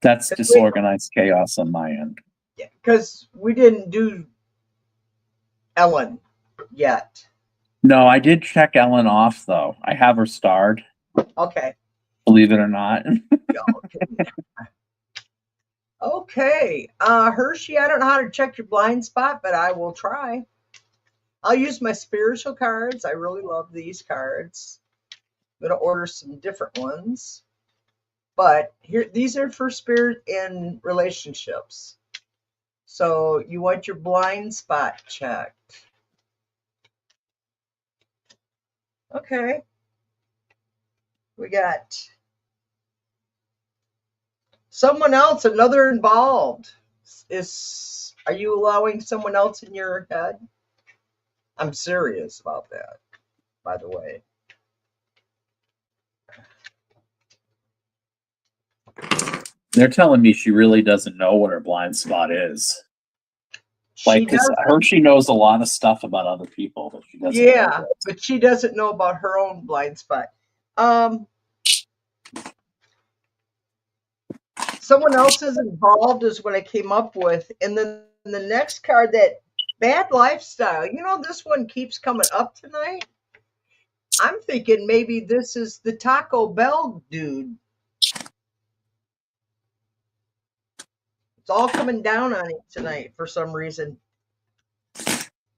That's disorganized chaos on my end. Yeah, because we didn't do Ellen yet. No, I did check Ellen off though. I have her starred. Okay. Believe it or not. Okay. Hershey, I don't know how to check your blind spot, but I will try. I'll use my spiritual cards. I really love these cards. I'm going to order some different ones. But here, these are for spirit and relationships. So you want your blind spot checked. Okay. We got someone else, another involved. Are you allowing someone else in your head? I'm serious about that, by the way. They're telling me she really doesn't know what her blind spot is. Like, because Hershey knows a lot of stuff about other people, but she doesn't. Yeah, but she doesn't know about her own blind spot. Someone else is involved is what I came up with. And then the next card, that bad lifestyle. You know, this one keeps coming up tonight. I'm thinking maybe this is the Taco Bell dude. It's all coming down on it tonight for some reason.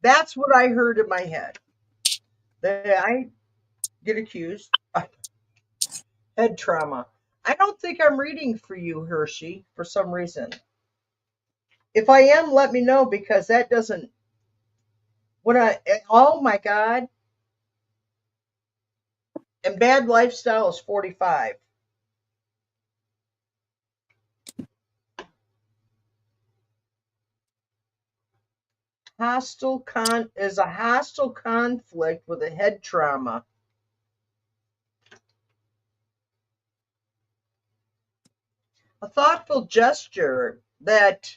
That's what I heard in my head. That I get accused. Head trauma. I don't think I'm reading for you, Hershey, for some reason. If I am, let me know, because that doesn't. Oh my God. And bad lifestyle is 45. Is a hostile conflict with a head trauma. A thoughtful gesture that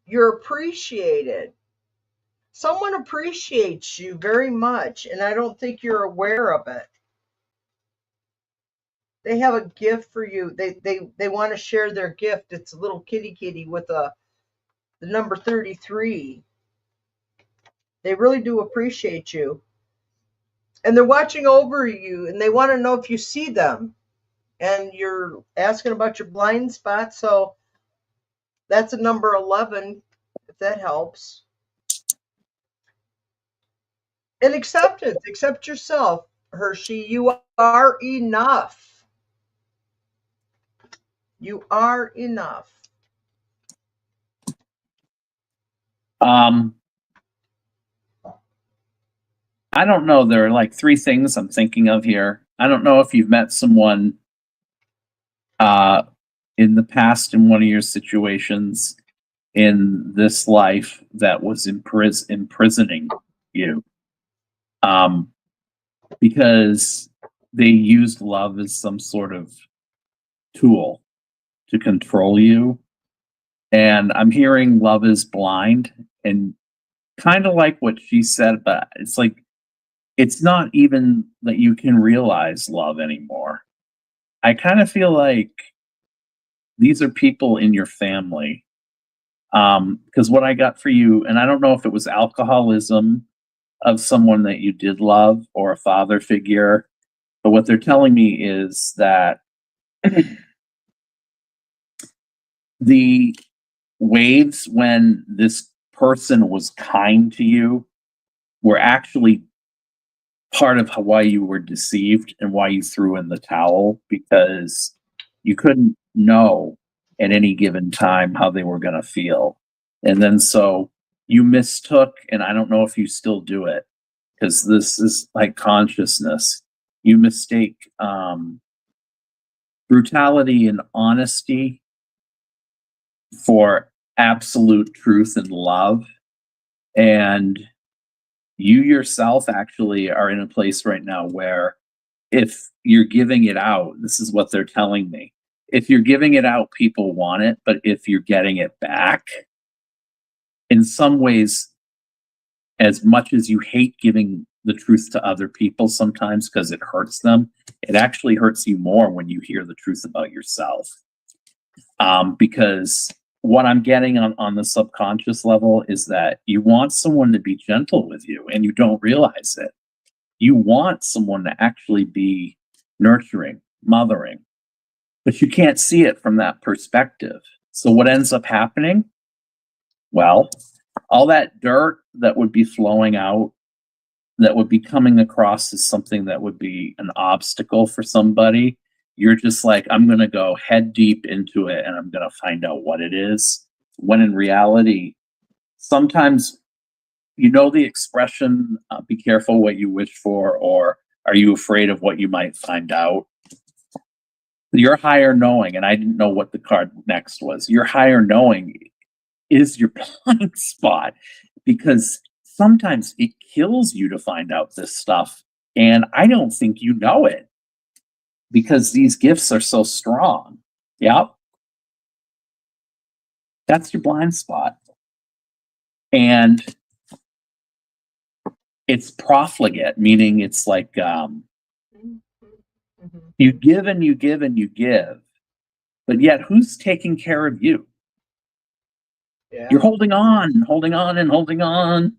you're appreciated. Someone appreciates you very much, and I don't think you're aware of it. They have a gift for you. They want to share their gift. It's a little kitty with the number 33. They really do appreciate you. And they're watching over you, and they want to know if you see them. And you're asking about your blind spot, so that's a number 11, if that helps. And acceptance. Accept yourself, Hershey. You are enough. You are enough. I don't know. There are like three things I'm thinking of here. I don't know if you've met someone in the past in one of your situations in this life that was imprisoning you. Because they used love as some sort of tool to control you. And I'm hearing love is blind, and kind of like what she said, but it's like, it's not even that you can realize love anymore. I kind of feel like these are people in your family. Because what I got for you, and I don't know if it was alcoholism of someone that you did love or a father figure, but what they're telling me is that the waves when this person was kind to you were actually part of why you were deceived and why you threw in the towel, because you couldn't know at any given time how they were going to feel. And then so you mistook, and I don't know if you still do it, because this is like consciousness. You mistake brutality and honesty for absolute truth and love. And you yourself actually are in a place right now where if you're giving it out, this is what they're telling me. If you're giving it out, people want it. But if you're getting it back, in some ways, as much as you hate giving the truth to other people sometimes because it hurts them, it actually hurts you more when you hear the truth about yourself. Because what I'm getting on the subconscious level is that you want someone to be gentle with you and you don't realize it. You want someone to actually be nurturing, mothering, but you can't see it from that perspective. So what ends up happening? Well, all that dirt that would be flowing out, that would be coming across as something that would be an obstacle for somebody, you're just like, I'm going to go head deep into it and I'm going to find out what it is. When in reality, sometimes, you know, the expression, be careful what you wish for, or are you afraid of what you might find out? Your higher knowing, and I didn't know what the card next was, your higher knowing is your blind spot, because sometimes it kills you to find out this stuff. And I don't think you know it because these gifts are so strong. Yep. That's your blind spot. And it's profligate, meaning it's like you give and you give and you give, but yet who's taking care of you? Yeah. You're holding on and holding on,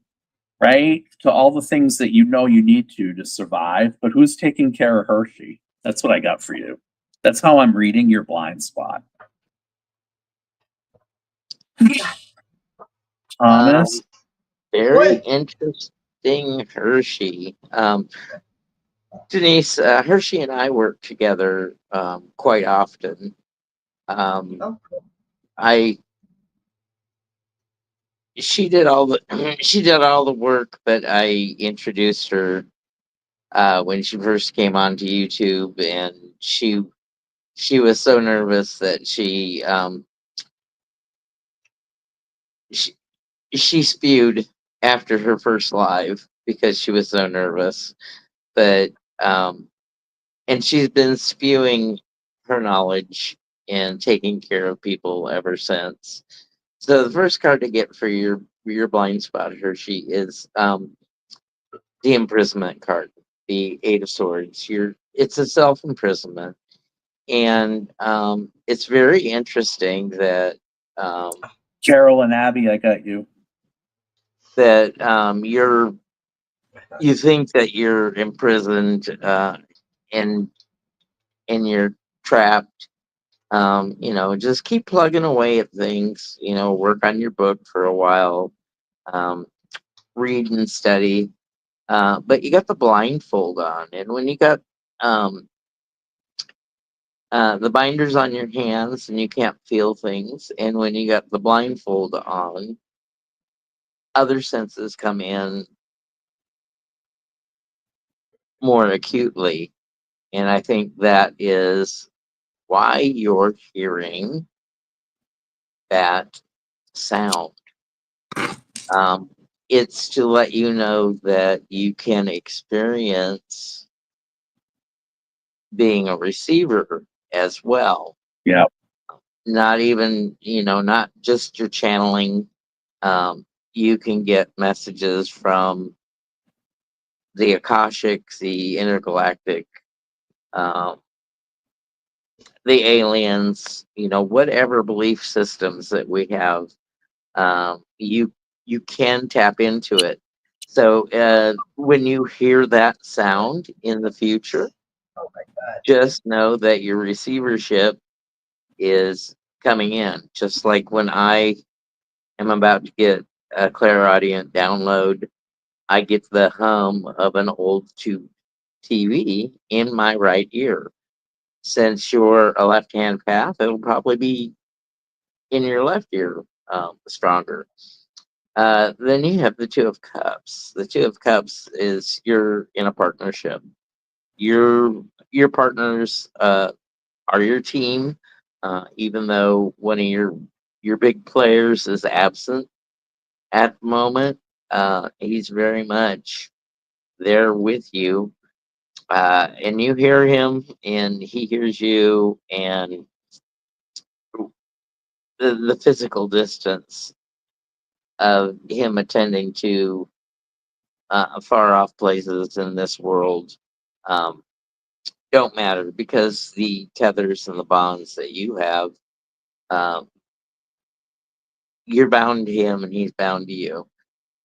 right? To all the things that you know you need to survive, but who's taking care of Hershey? That's what I got for you. That's how I'm reading your blind spot. Thomas? Very interesting, Hershey. Denise, Hershey and I work together quite often. She did all the work, but I introduced her when she first came onto YouTube, and she was so nervous that she spewed after her first live because she was so nervous. But and she's been spewing her knowledge and taking care of people ever since. So the first card to get for your blind spot, Hershey, is the imprisonment card, the Eight of Swords. It's a self-imprisonment. And it's very interesting that Carol and Abby, I got you. That you think that you're imprisoned and you're trapped. Just keep plugging away at things. Work on your book for a while, read and study. But you got the blindfold on, and when you got the binders on your hands and you can't feel things, and when you got the blindfold on, other senses come in more acutely. And I think that is why you're hearing that sound. It's to let you know that you can experience being a receiver as well. Yeah. Not even, not just your channeling. You can get messages from the Akashic, the intergalactic, the aliens, whatever belief systems that we have, you can tap into it. So when you hear that sound in the future, just know that your receivership is coming in. Just like when I am about to get a clairaudient download, I get the hum of an old tube TV in my right ear. Since you're a left-hand path, it'll probably be in your left ear stronger. Then you have the Two of Cups. The Two of Cups is you're in a partnership. Your partners are your team, even though one of your big players is absent at the moment. He's very much there with you, and you hear him, and he hears you, and the physical distance of him attending to far off places in this world um, don't matter because the tethers and the bonds that you have, um, you're bound to him and he's bound to you.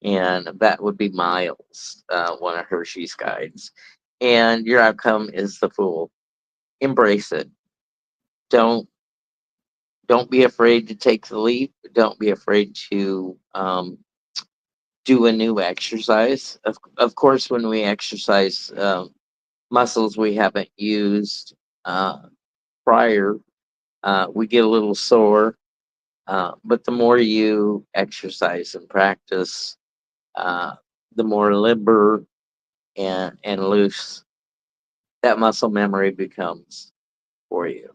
And that would be Miles, one of Hershey's guides. And your outcome is the Fool. Embrace it. Don't don't be afraid to take the leap. Don't be afraid to do a new exercise. Of course, when we exercise muscles we haven't used prior, we get a little sore. But the more you exercise and practice, the more limber and loose that muscle memory becomes for you.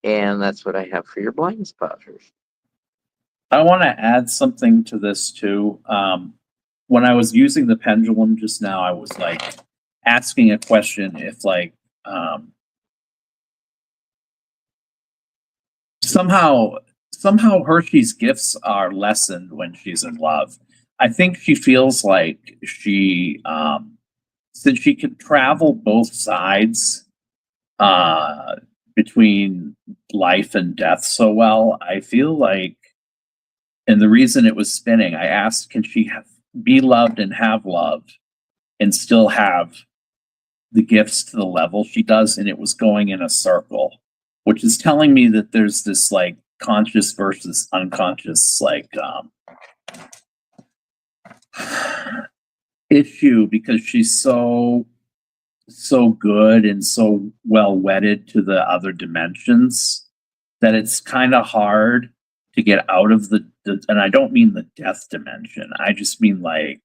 And that's what I have for your blind spotters. I want to add something to this too. When I was using the pendulum just now, I was like asking a question if somehow Hershey's gifts are lessened when she's in love. I think she feels like since she can travel both sides between life and death so well, I feel like, and the reason it was spinning, I asked, can she be loved and have love and still have the gifts to the level she does? And it was going in a circle, which is telling me that there's this like conscious versus unconscious issue because she's so good and so well wedded to the other dimensions that it's kind of hard to get out of the and I don't mean the death dimension. I just mean like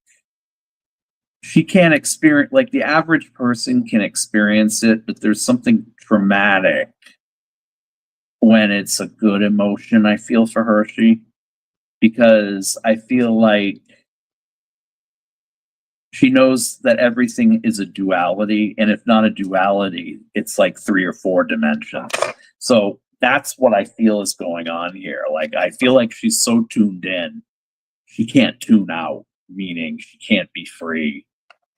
she can't experience, like the average person can experience it, but there's something traumatic when it's a good emotion I feel for Hershey, because I feel like she knows that everything is a duality, and if not a duality, it's like 3 or 4 dimensions. So that's what I feel is going on here. Like, I feel like she's so tuned in, she can't tune out, meaning she can't be free.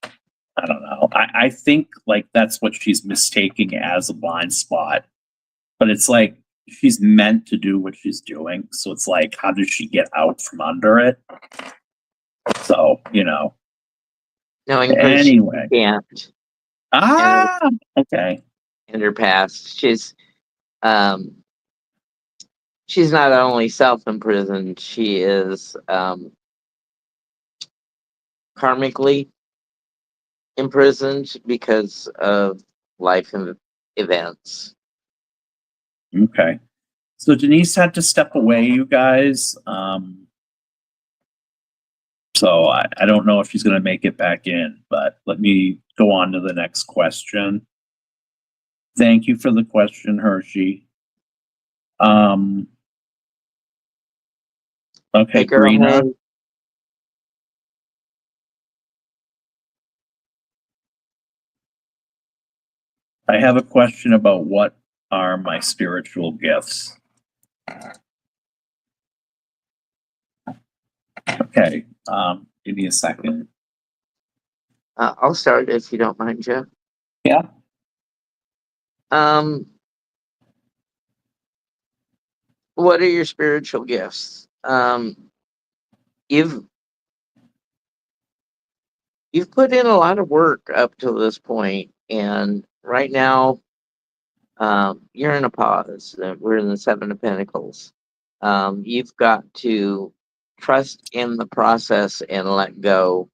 I don't know. I think like that's what she's mistaking as a blind spot, but it's like she's meant to do what she's doing. So it's like, how does she get out from under it? So, Knowing anyway. she can't. Okay. In her past, she's not only self-imprisoned, she is karmically imprisoned because of life events. Okay. So Denise had to step away, you guys. So I don't know if she's going to make it back in, but let me go on to the next question. Thank you for the question, Hershey. Okay, Karina. I have a question about what are my spiritual gifts. Okay, give me a second. I'll start if you don't mind, Jeff. Yeah. What are your spiritual gifts? You've put in a lot of work up to this point, and right now, you're in a pause. We're in the 7 of Pentacles. You've got to trust in the process and let go.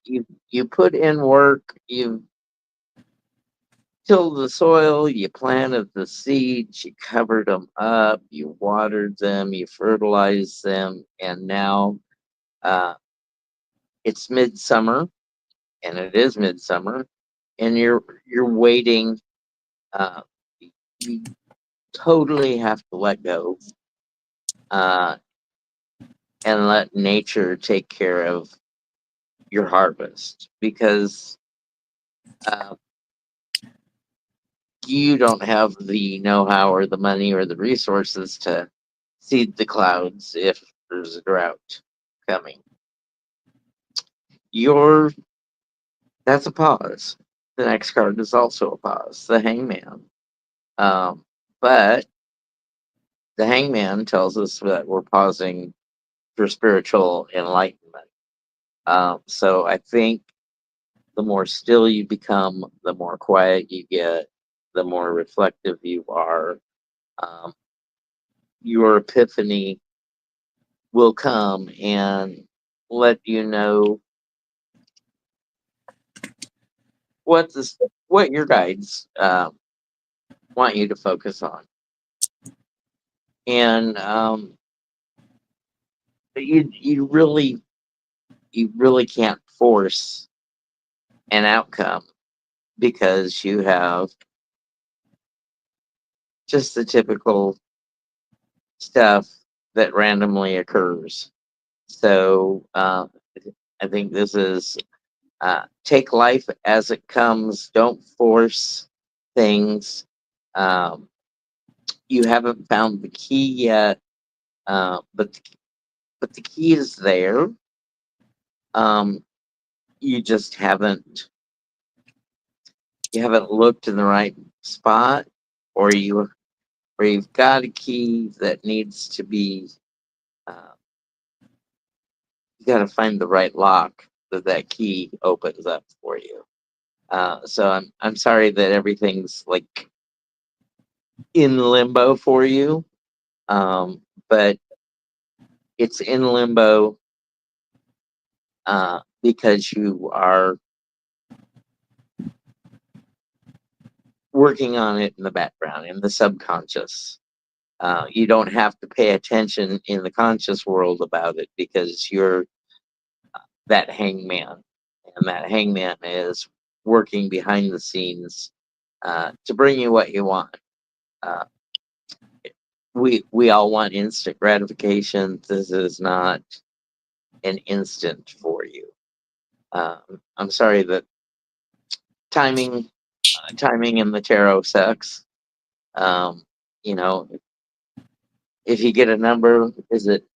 You put in work. tilled the soil, you planted the seeds, you covered them up, you watered them, you fertilized them, and now uh, it's midsummer, and it is midsummer, and you're waiting. Uh, you totally have to let go uh, and let nature take care of your harvest because uh, you don't have the know-how or the money or the resources to seed the clouds if there's a drought coming. Your That's a pause. The next card is also a pause, the Hangman. But the Hangman tells us that we're pausing for spiritual enlightenment. So I think the more still you become, the more quiet you get, the more reflective you are. Um, your epiphany will come and let you know what your guides want you to focus on, and you really can't force an outcome because you have just the typical stuff that randomly occurs. So I think this is take life as it comes. Don't force things. Um, you haven't found the key yet, but the key is there. You just haven't looked in the right spot, or you've got a key that needs to be. You got to find the right lock that key opens up for you. So I'm sorry that everything's like in limbo for you, but it's in limbo because you are working on it in the background, in the subconscious. You don't have to pay attention in the conscious world about it because you're that hangman, and that hangman is working behind the scenes to bring you what you want. Uh, we all want instant gratification. This is not an instant for you. I'm sorry that timing in the tarot sucks. You know, if you get a number, is it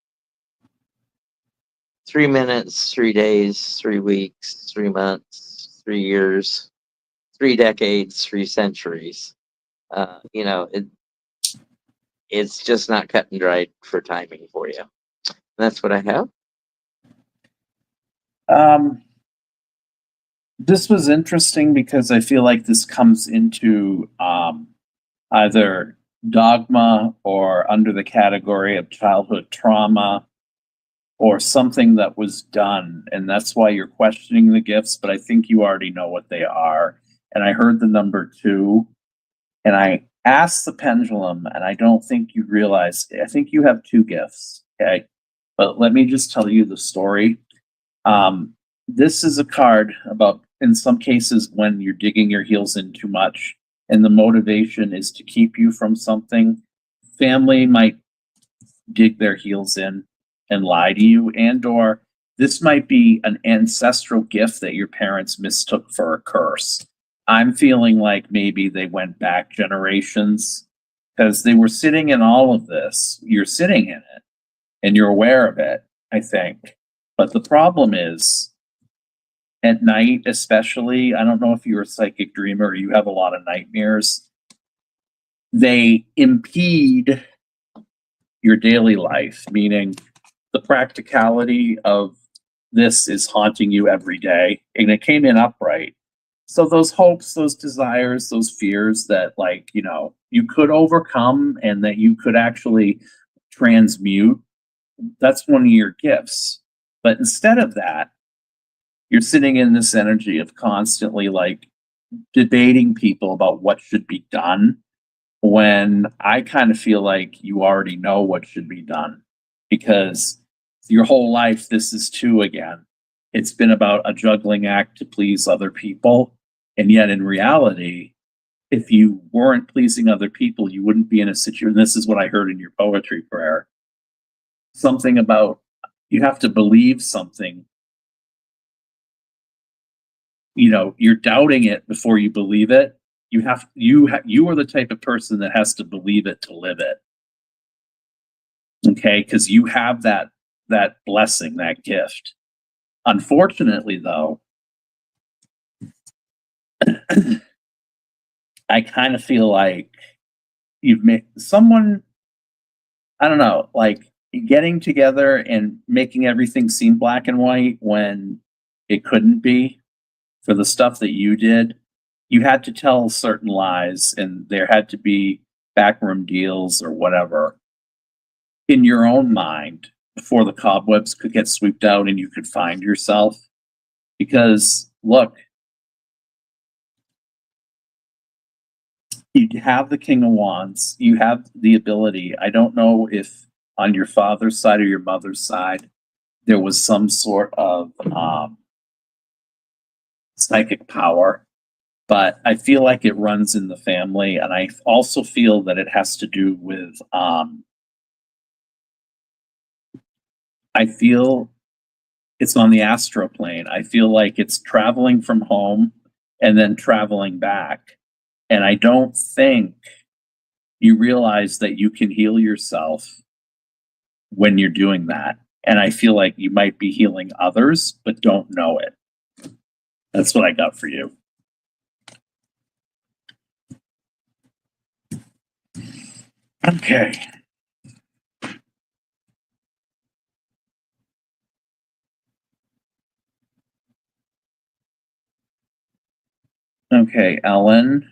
3 minutes, 3 days, 3 weeks, 3 months, 3 years, 3 decades, 3 centuries? It's just not cut and dried for timing for you. That's what I have. This was interesting because I feel like this comes into either dogma or under the category of childhood trauma or something that was done. And that's why you're questioning the gifts, but I think you already know what they are. And I heard the number 2, and I asked the pendulum, and I don't think you realize, I think you have 2 gifts, okay? But let me just tell you the story. This is a card about, in some cases, when you're digging your heels in too much and the motivation is to keep you from something. Family might dig their heels in and lie to you, and or this might be an ancestral gift that your parents mistook for a curse. I'm feeling like maybe they went back generations because they were sitting in all of this. You're sitting in it and you're aware of it, I think. But the problem is, at night, especially, I don't know if you're a psychic dreamer or you have a lot of nightmares, they impede your daily life, meaning the practicality of this is haunting you every day. And it came in upright. So those hopes, those desires, those fears that, like, you could overcome and that you could actually transmute, that's one of your gifts. But instead of that, you're sitting in this energy of constantly like debating people about what should be done when I kind of feel like you already know what should be done because your whole life, this is too again. It's been about a juggling act to please other people. And yet in reality, if you weren't pleasing other people, you wouldn't be in a situation. This is what I heard in your poetry prayer. Something about you have to believe something. You know, you're doubting it before you believe it. You are the type of person that has to believe it to live it. Okay, because you have that blessing, that gift. Unfortunately, though, I kind of feel like you've made someone, I don't know, like getting together and making everything seem black and white when it couldn't be for the stuff that you did. You had to tell certain lies and there had to be backroom deals or whatever in your own mind before the cobwebs could get swept out and you could find yourself. Because look, you have the King of Wands, you have the ability. I don't know if on your father's side or your mother's side there was some sort of psychic power, but I feel like it runs in the family, and I also feel that it has to do with I feel it's on the astral plane. I feel like it's traveling from home and then traveling back. And I don't think you realize that you can heal yourself when you're doing that. And I feel like you might be healing others, but don't know it. That's what I got for you. Okay. Okay, Ellen.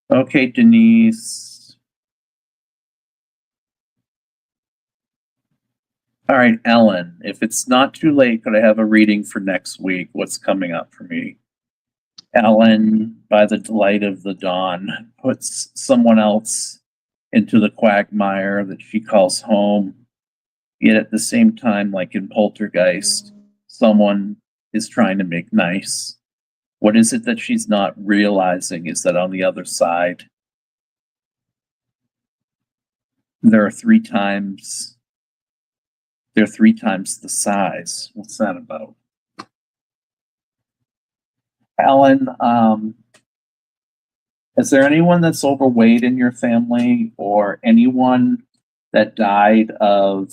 Okay, Denise. All right, Ellen, if it's not too late, could I have a reading for next week? What's coming up for me? Ellen, by the light of the dawn, puts someone else into the quagmire that she calls home. Yet at the same time, like in Poltergeist, someone is trying to make nice. What is it that she's not realizing is that on the other side, there are three times the size. What's that about? Alan, is there anyone that's overweight in your family or anyone that died of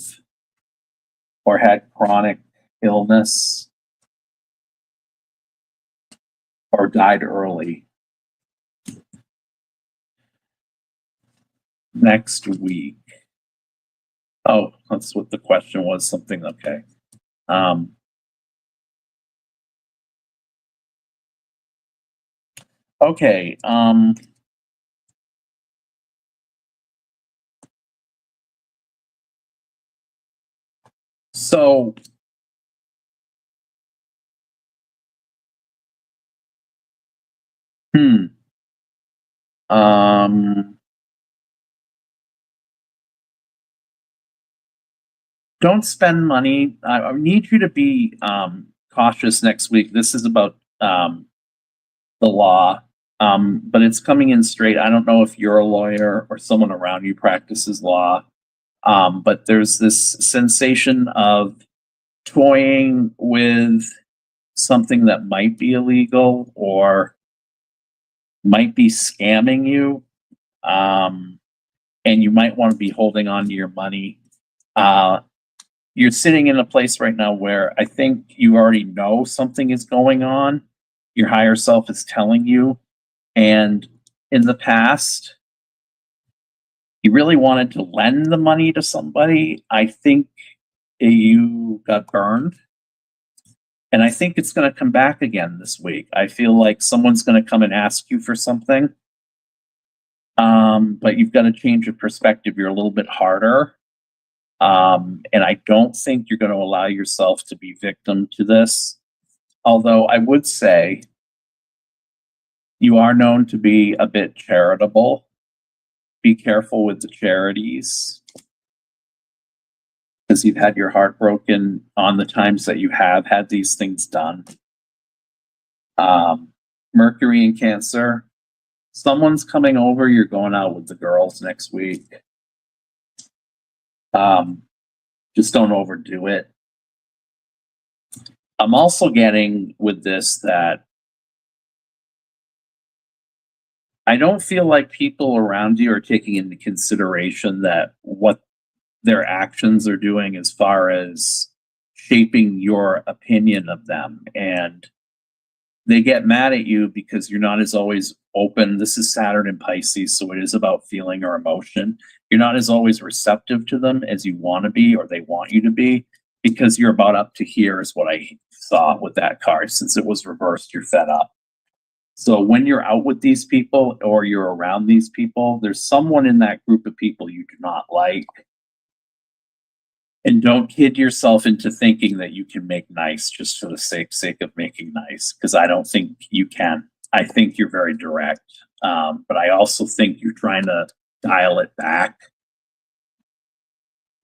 or had chronic illness or died early next week? Oh, that's what the question was. Something, okay. Okay. So don't spend money. I need you to be cautious next week. This is about the law, but it's coming in straight. I don't know if you're a lawyer or someone around you practices law, but there's this sensation of toying with something that might be illegal or might be scamming you, and you might want to be holding on to your money. You're sitting in a place right now where I think you already know something is going on. Your higher self is telling you. And in the past, you really wanted to lend the money to somebody. I think you got burned. And I think it's going to come back again this week. I feel like someone's going to come and ask you for something. But you've got to change your perspective. You're a little bit harder. And I don't think you're going to allow yourself to be victim to this. Although I would say you are known to be a bit charitable. Be careful with the charities, because you've had your heart broken on the times that you have had these things done. Mercury and Cancer. Someone's coming over. You're going out with the girls next week. Just don't overdo it. I'm also getting with this that I don't feel like people around you are taking into consideration that what their actions are doing as far as shaping your opinion of them. And they get mad at you because you're not as always open. This is Saturn in Pisces, so it is about feeling or emotion. You're not as always receptive to them as you want to be or they want you to be, because you're about up to here is what I saw with that card. Since it was reversed, you're fed up. So when you're out with these people or you're around these people, there's someone in that group of people you do not like. And don't kid yourself into thinking that you can make nice just for the sake of making nice, because I don't think you can. I think you're very direct. But I also think you're trying to dial it back.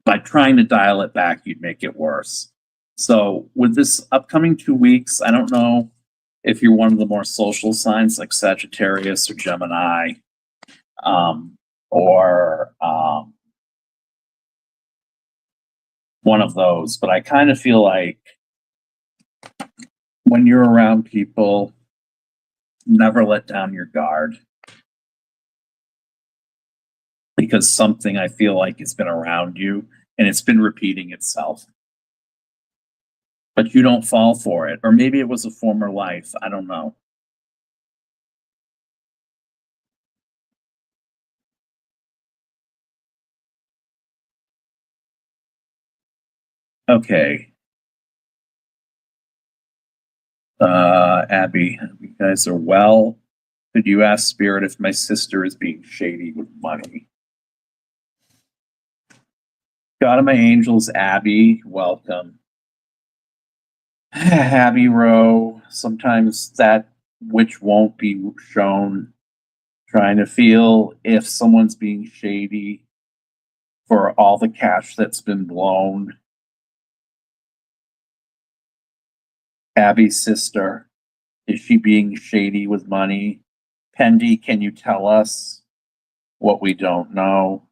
By trying to dial it back, you'd make it worse. So with this upcoming 2 weeks, I don't know if you're one of the more social signs like Sagittarius or Gemini, or one of those, but I kind of feel like when you're around people, never let down your guard, because something I feel like has been around you and it's been repeating itself. But you don't fall for it. Or maybe it was a former life. I don't know. Okay. Abby, you guys are well. Could you ask Spirit if my sister is being shady with money? God of my angels, Abby, welcome. Abby Rowe, sometimes that which won't be shown. Trying to feel if someone's being shady for all the cash that's been blown. Abby's sister, is she being shady with money? Pendy, can you tell us what we don't know?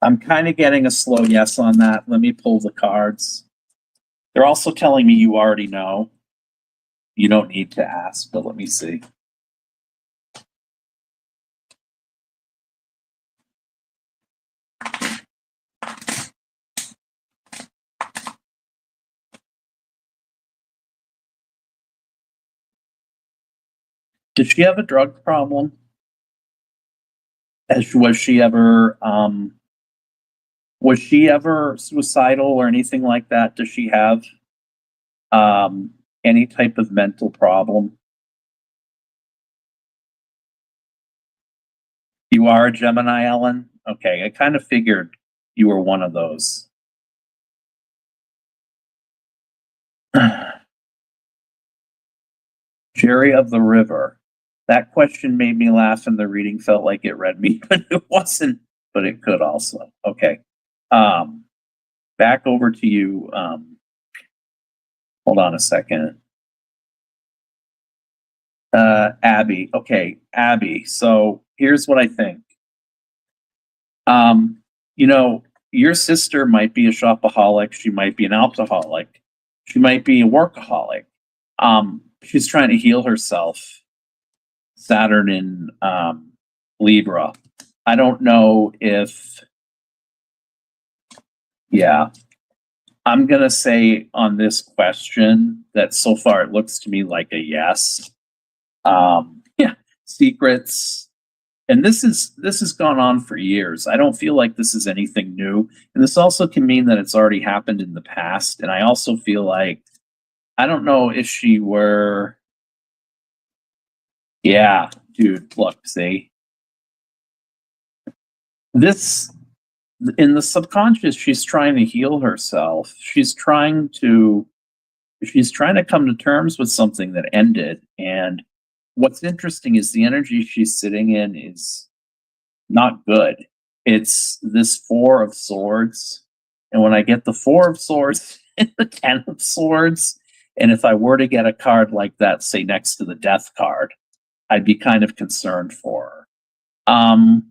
I'm kind of getting a slow yes on that. Let me pull the cards. They're also telling me you already know. You don't need to ask, but let me see. Did she have a drug problem? Was she ever suicidal or anything like that? Does she have any type of mental problem? You are a Gemini, Ellen? Okay, I kind of figured you were one of those. Jerry of the River. That question made me laugh and the reading felt like it read me, but it wasn't, but it could also. Okay. Back over to you. Hold on a second. Abby. Okay, Abby. So here's what I think. You know, your sister might be a shopaholic. She might be an alcoholic. She might be a workaholic. She's trying to heal herself. Saturn in Libra. I don't know if, yeah. I'm going to say on this question that so far it looks to me like a yes. Yeah, secrets. And this has gone on for years. I don't feel like this is anything new. And this also can mean that it's already happened in the past. And I also feel like, I don't know if she were Yeah, dude, look, see. This in the subconscious, she's trying to heal herself. She's trying to come to terms with something that ended. And what's interesting is the energy she's sitting in is not good. It's this Four of Swords. And when I get the Four of Swords and the Ten of Swords, and if I were to get a card like that, say next to the Death card, I'd be kind of concerned for her.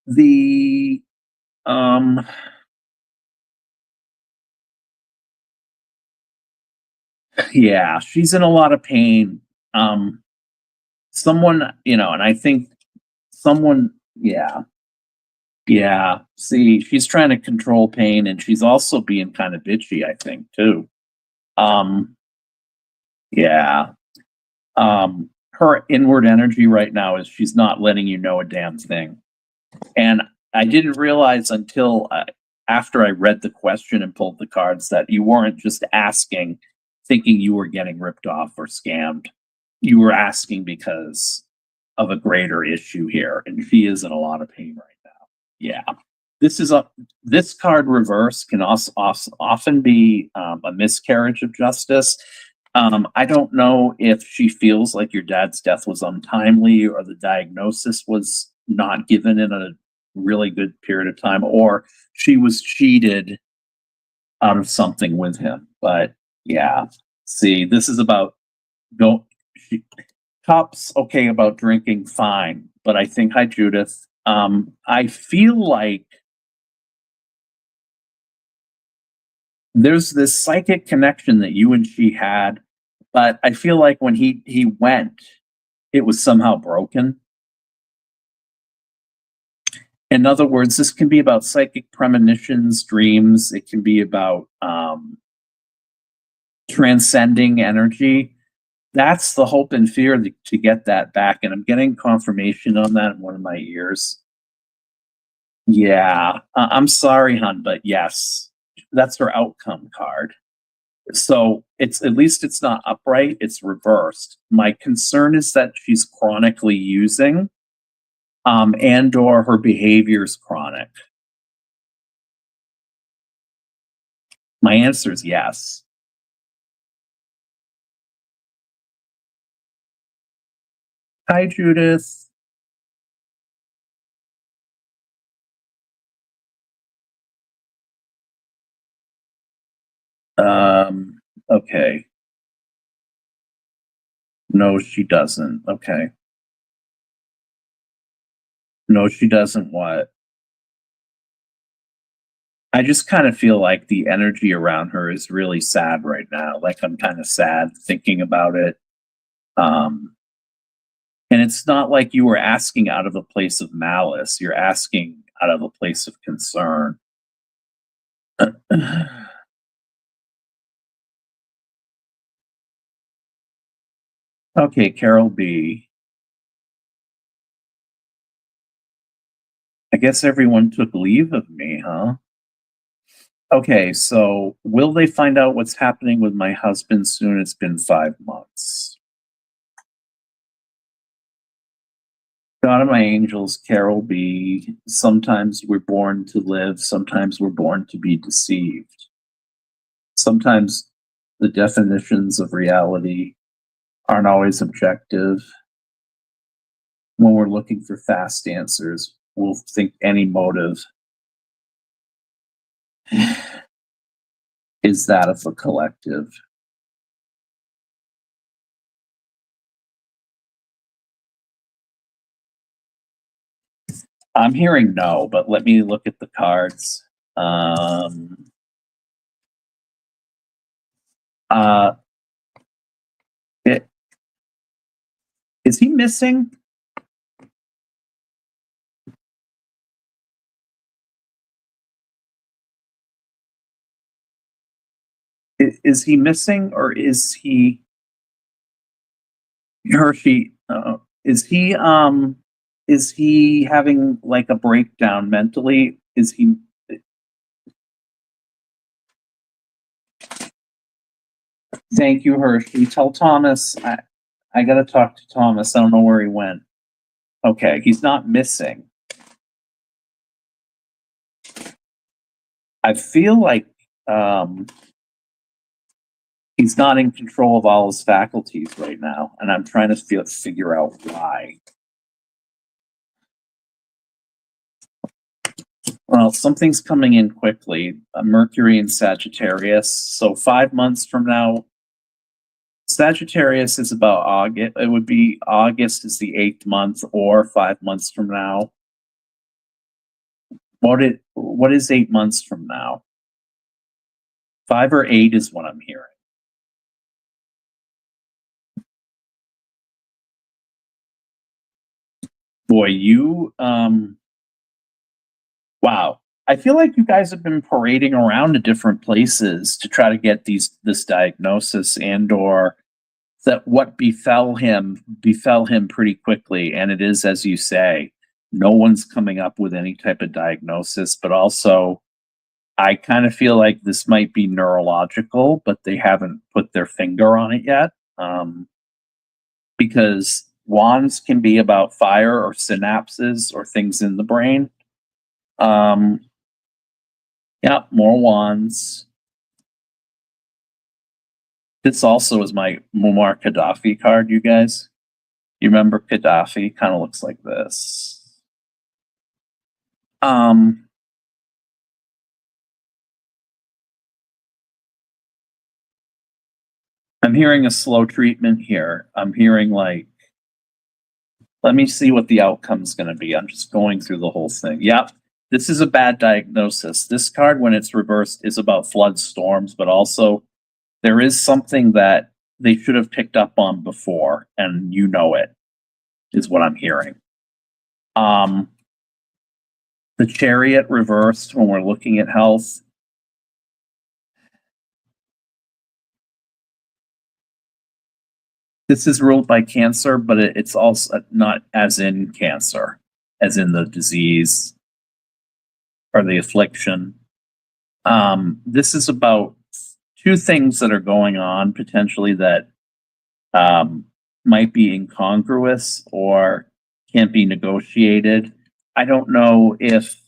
The yeah, she's in a lot of pain. Someone, and I think someone, yeah. See, she's trying to control pain, and she's also being kind of bitchy, I think, too. Yeah. Her inward energy right now is she's not letting you know a damn thing. And I didn't realize until after I read the question and pulled the cards that you weren't just asking thinking you were getting ripped off or scammed. You were asking because of a greater issue here, and she is in a lot of pain right now. Yeah. This card reverse can also often be a miscarriage of justice. I don't know if she feels like your dad's death was untimely or the diagnosis was not given in a really good period of time, or she was cheated out of something with him. But yeah, see, this is about Cup's okay about drinking, fine. But I think, hi Judith, I feel like there's this psychic connection that you and she had, but I feel like when he went, it was somehow broken. In other words, this can be about psychic premonitions, dreams. It can be about transcending energy. That's the hope and fear to get that back. And I'm getting confirmation on that in one of my ears. Yeah, I'm sorry, hon, but yes, that's her outcome card. So it's at least it's not upright, it's reversed. My concern is that she's chronically using, and or her behavior is chronic. My answer is yes. Hi, Judith. Okay. No, she doesn't. Okay. No, she doesn't what? I just kind of feel like the energy around her is really sad right now. Like I'm kind of sad thinking about it. And it's not like you were asking out of a place of malice. You're asking out of a place of concern. Okay, Carol B. I guess everyone took leave of me, huh? Okay, so will they find out what's happening with my husband soon? It's been 5 months. God of my angels, Carol B. Sometimes we're born to live, sometimes we're born to be deceived. Sometimes the definitions of reality aren't always objective. When we're looking for fast answers, we'll think any motive is that of the collective. I'm hearing no, but let me look at the cards. Is he missing? Is he missing, or is he Hershey? Is he having like a breakdown mentally? Is he? Thank you, Hershey. Tell Thomas I gotta talk to Thomas. I don't know where he went. Okay, he's not missing. I feel like he's not in control of all his faculties right now, and I'm trying to figure out why. Well, something's coming in quickly. Mercury and Sagittarius. So 5 months from now, Sagittarius is about August. It would be August is the 8th month, or 5 months from now. What is 8 months from now? 5 or 8 is what I'm hearing. Boy, you wow. I feel like you guys have been parading around to different places to try to get this diagnosis, and or that what befell him pretty quickly. And it is, as you say, no one's coming up with any type of diagnosis, but also I kind of feel like this might be neurological, but they haven't put their finger on it yet. Because wands can be about fire or synapses or things in the brain. Yeah, more wands. This also is my Muammar Gaddafi card, you guys. You remember Gaddafi? Kind of looks like this. I'm hearing a slow treatment here. I'm hearing like, let me see what the outcome's going to be. I'm just going through the whole thing. Yep. This is a bad diagnosis. This card, when it's reversed, is about flood storms, but also there is something that they should have picked up on before, and you know it, is what I'm hearing. The Chariot reversed when we're looking at health. This is ruled by cancer, but it's also not as in cancer, as in the disease or the affliction. This is about two things that are going on potentially that might be incongruous or can't be negotiated. I don't know if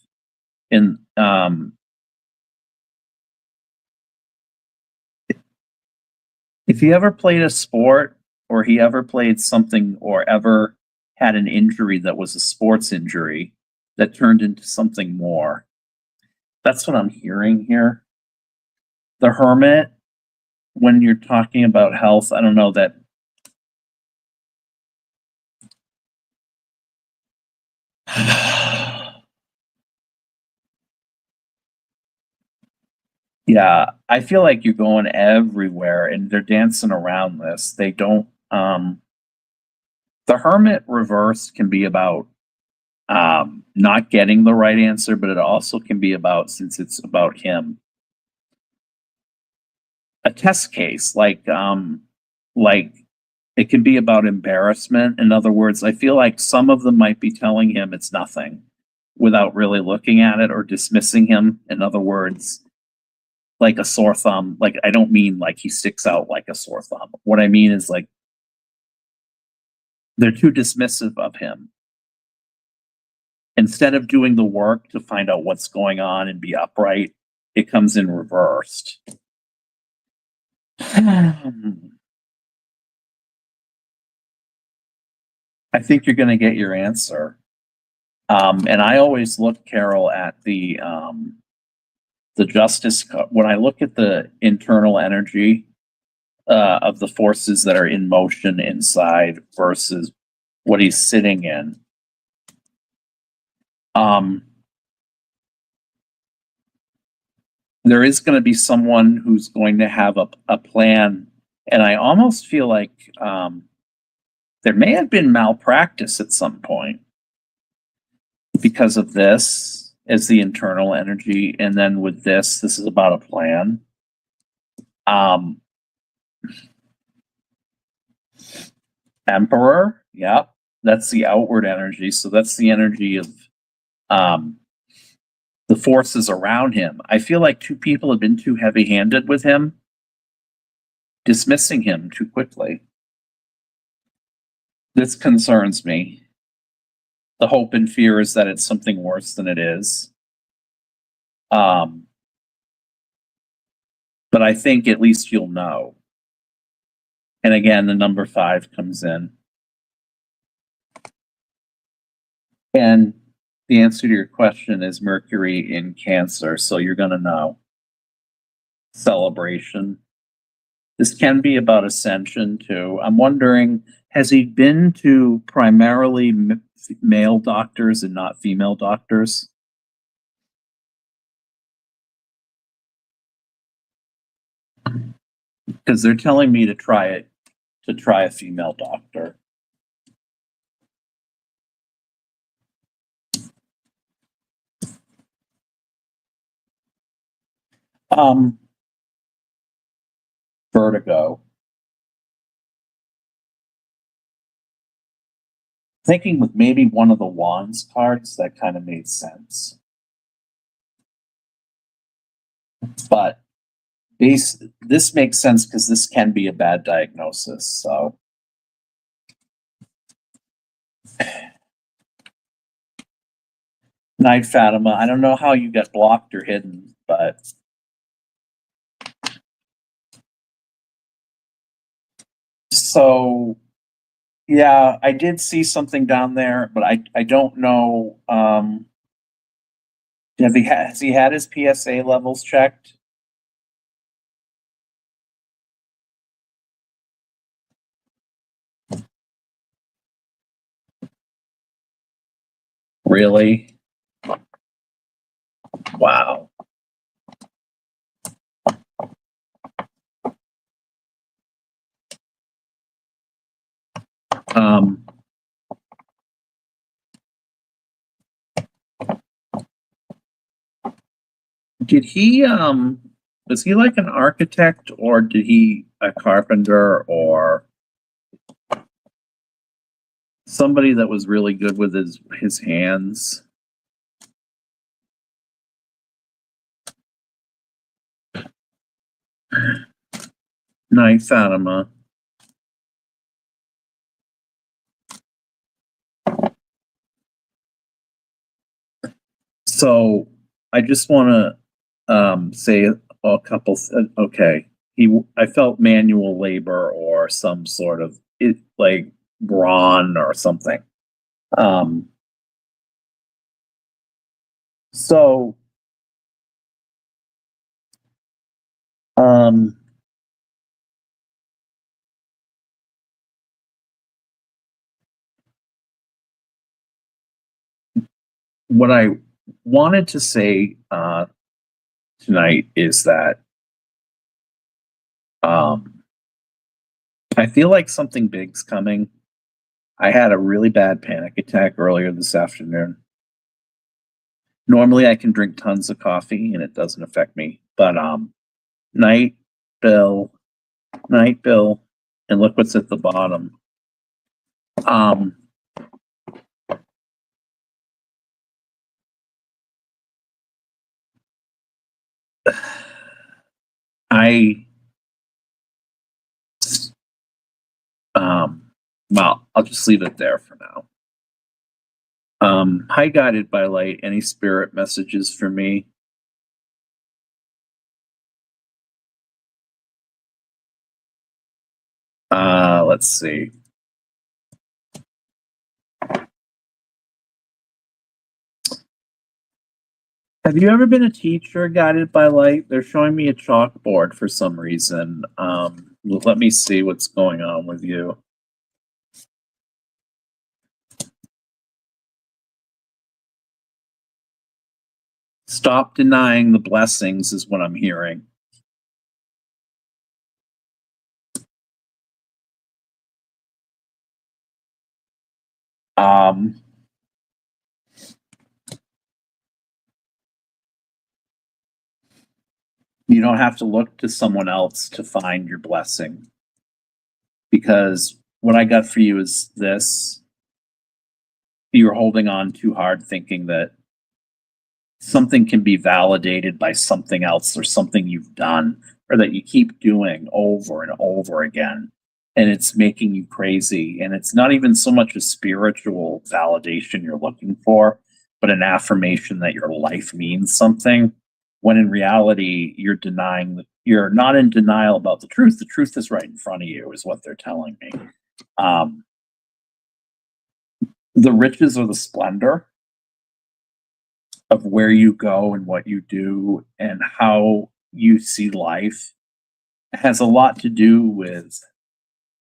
if he ever played a sport, or he ever played something, or ever had an injury that was a sports injury that turned into something more. That's what I'm hearing here. The Hermit, when you're talking about health, I don't know that. Yeah, I feel like you're going everywhere and they're dancing around this. They don't, the Hermit reverse can be about not getting the right answer, but it also can be about, since it's about him, a test case, like it can be about embarrassment. In other words, I feel like some of them might be telling him it's nothing without really looking at it, or dismissing him. In other words, like a sore thumb. Like, I don't mean like he sticks out like a sore thumb. What I mean is like they're too dismissive of him. Instead of doing the work to find out what's going on and be upright, it comes in reversed. I think you're going to get your answer. And I always look, Carol, at the justice. When I look at the internal energy of the forces that are in motion inside versus what he's sitting in. There is going to be someone who's going to have a plan, and I almost feel like there may have been malpractice at some point because of this as the internal energy, and then with this is about a plan. Emperor, yeah, that's the outward energy. So that's the energy of the forces around him. I feel like two people have been too heavy-handed with him, dismissing him too quickly. This concerns me. The hope and fear is that it's something worse than it is. But I think at least you'll know. And again, the number 5 comes in. And the answer to your question is Mercury in Cancer, so you're going to know. Celebration. This can be about ascension too. I'm wondering, has he been to primarily male doctors and not female doctors? Because they're telling me to try a female doctor. Vertigo. Thinking with maybe one of the Wands cards, that kind of made sense. But this makes sense because this can be a bad diagnosis, so. Night Fatima, I don't know how you got blocked or hidden, but. So, yeah, I did see something down there, but I don't know. Has he had his PSA levels checked? Really? Wow. Did he was he like an architect, or did he a carpenter, or somebody that was really good with his hands? Night Fatima. So I just want to say a couple. Okay, I felt manual labor or some sort of like brawn or something. So what I wanted to say tonight is that I feel like something big's coming. I had a really bad panic attack earlier this afternoon. Normally I can drink tons of coffee and it doesn't affect me, but night bill, and look what's at the bottom. Well, I'll just leave it there for now. Hi, Guided by Light. Any spirit messages for me? Let's see. Have you ever been a teacher guided by light? They're showing me a chalkboard for some reason. Let me see what's going on with you. Stop denying the blessings is what I'm hearing. You don't have to look to someone else to find your blessing. Because what I got for you is this. You're holding on too hard thinking that something can be validated by something else or something you've done or that you keep doing over and over again. and it's making you crazy. And it's not even so much a spiritual validation you're looking for, but an affirmation that your life means something. When in reality, you're not in denial about the truth. The truth is right in front of you, is what they're telling me. The riches or the splendor of where you go and what you do and how you see life has a lot to do with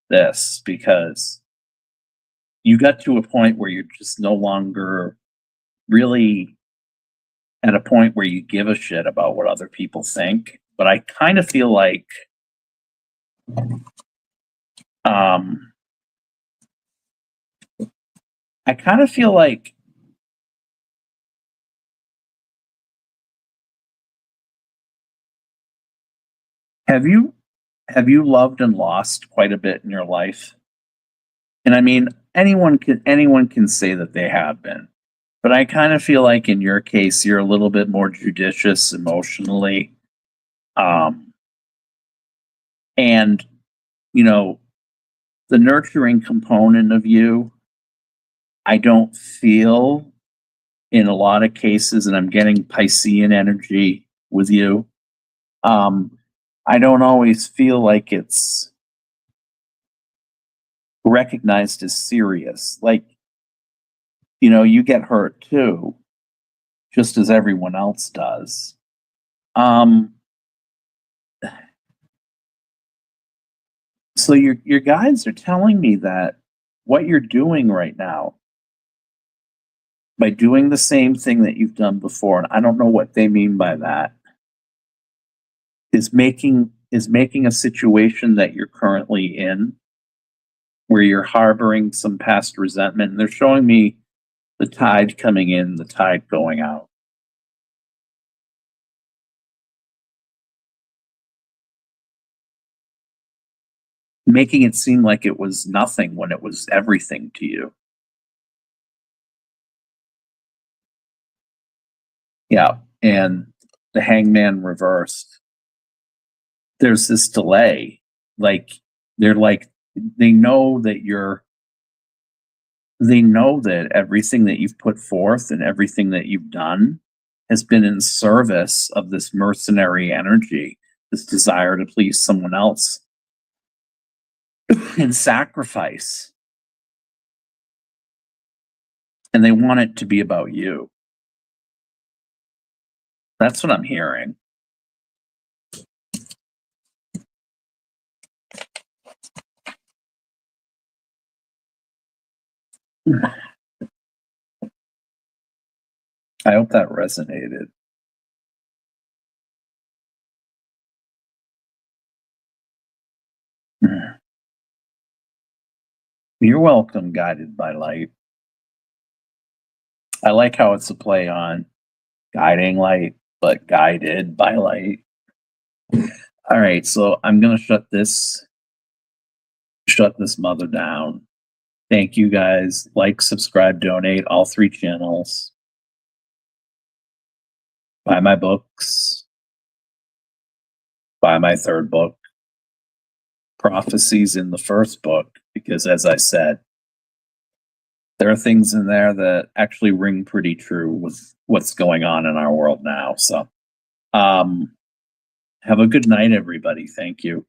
this, because you got to a point where you're just no longer really at a point where you give a shit about what other people think. But I kind of feel like have you loved and lost quite a bit in your life? And I mean, anyone can say that they have been, but I kind of feel like in your case, you're a little bit more judicious emotionally. And you know, the nurturing component of you, I don't feel in a lot of cases, and I'm getting Piscean energy with you. I don't always feel like it's recognized as serious. Like, you know, you get hurt too, just as everyone else does. So your guides are telling me that what you're doing right now, by doing the same thing that you've done before, and I don't know what they mean by that, is making a situation that you're currently in, where you're harboring some past resentment. And they're showing me the tide coming in, the tide going out. Making it seem like it was nothing when it was everything to you. Yeah, and the Hangman reversed. There's this delay. Like, they know that everything that you've put forth and everything that you've done has been in service of this mercenary energy, this desire to please someone else and sacrifice. And they want it to be about you. That's what I'm hearing. I hope that resonated. You're welcome, guided by light. I like how it's a play on guiding light, but guided by light. All right, so I'm gonna shut this mother down. Thank you guys. Like, subscribe, donate, all 3 channels. Buy my books. Buy my 3rd book. Prophecies in the 1st book, because as I said, there are things in there that actually ring pretty true with what's going on in our world now. So, have a good night, everybody. Thank you.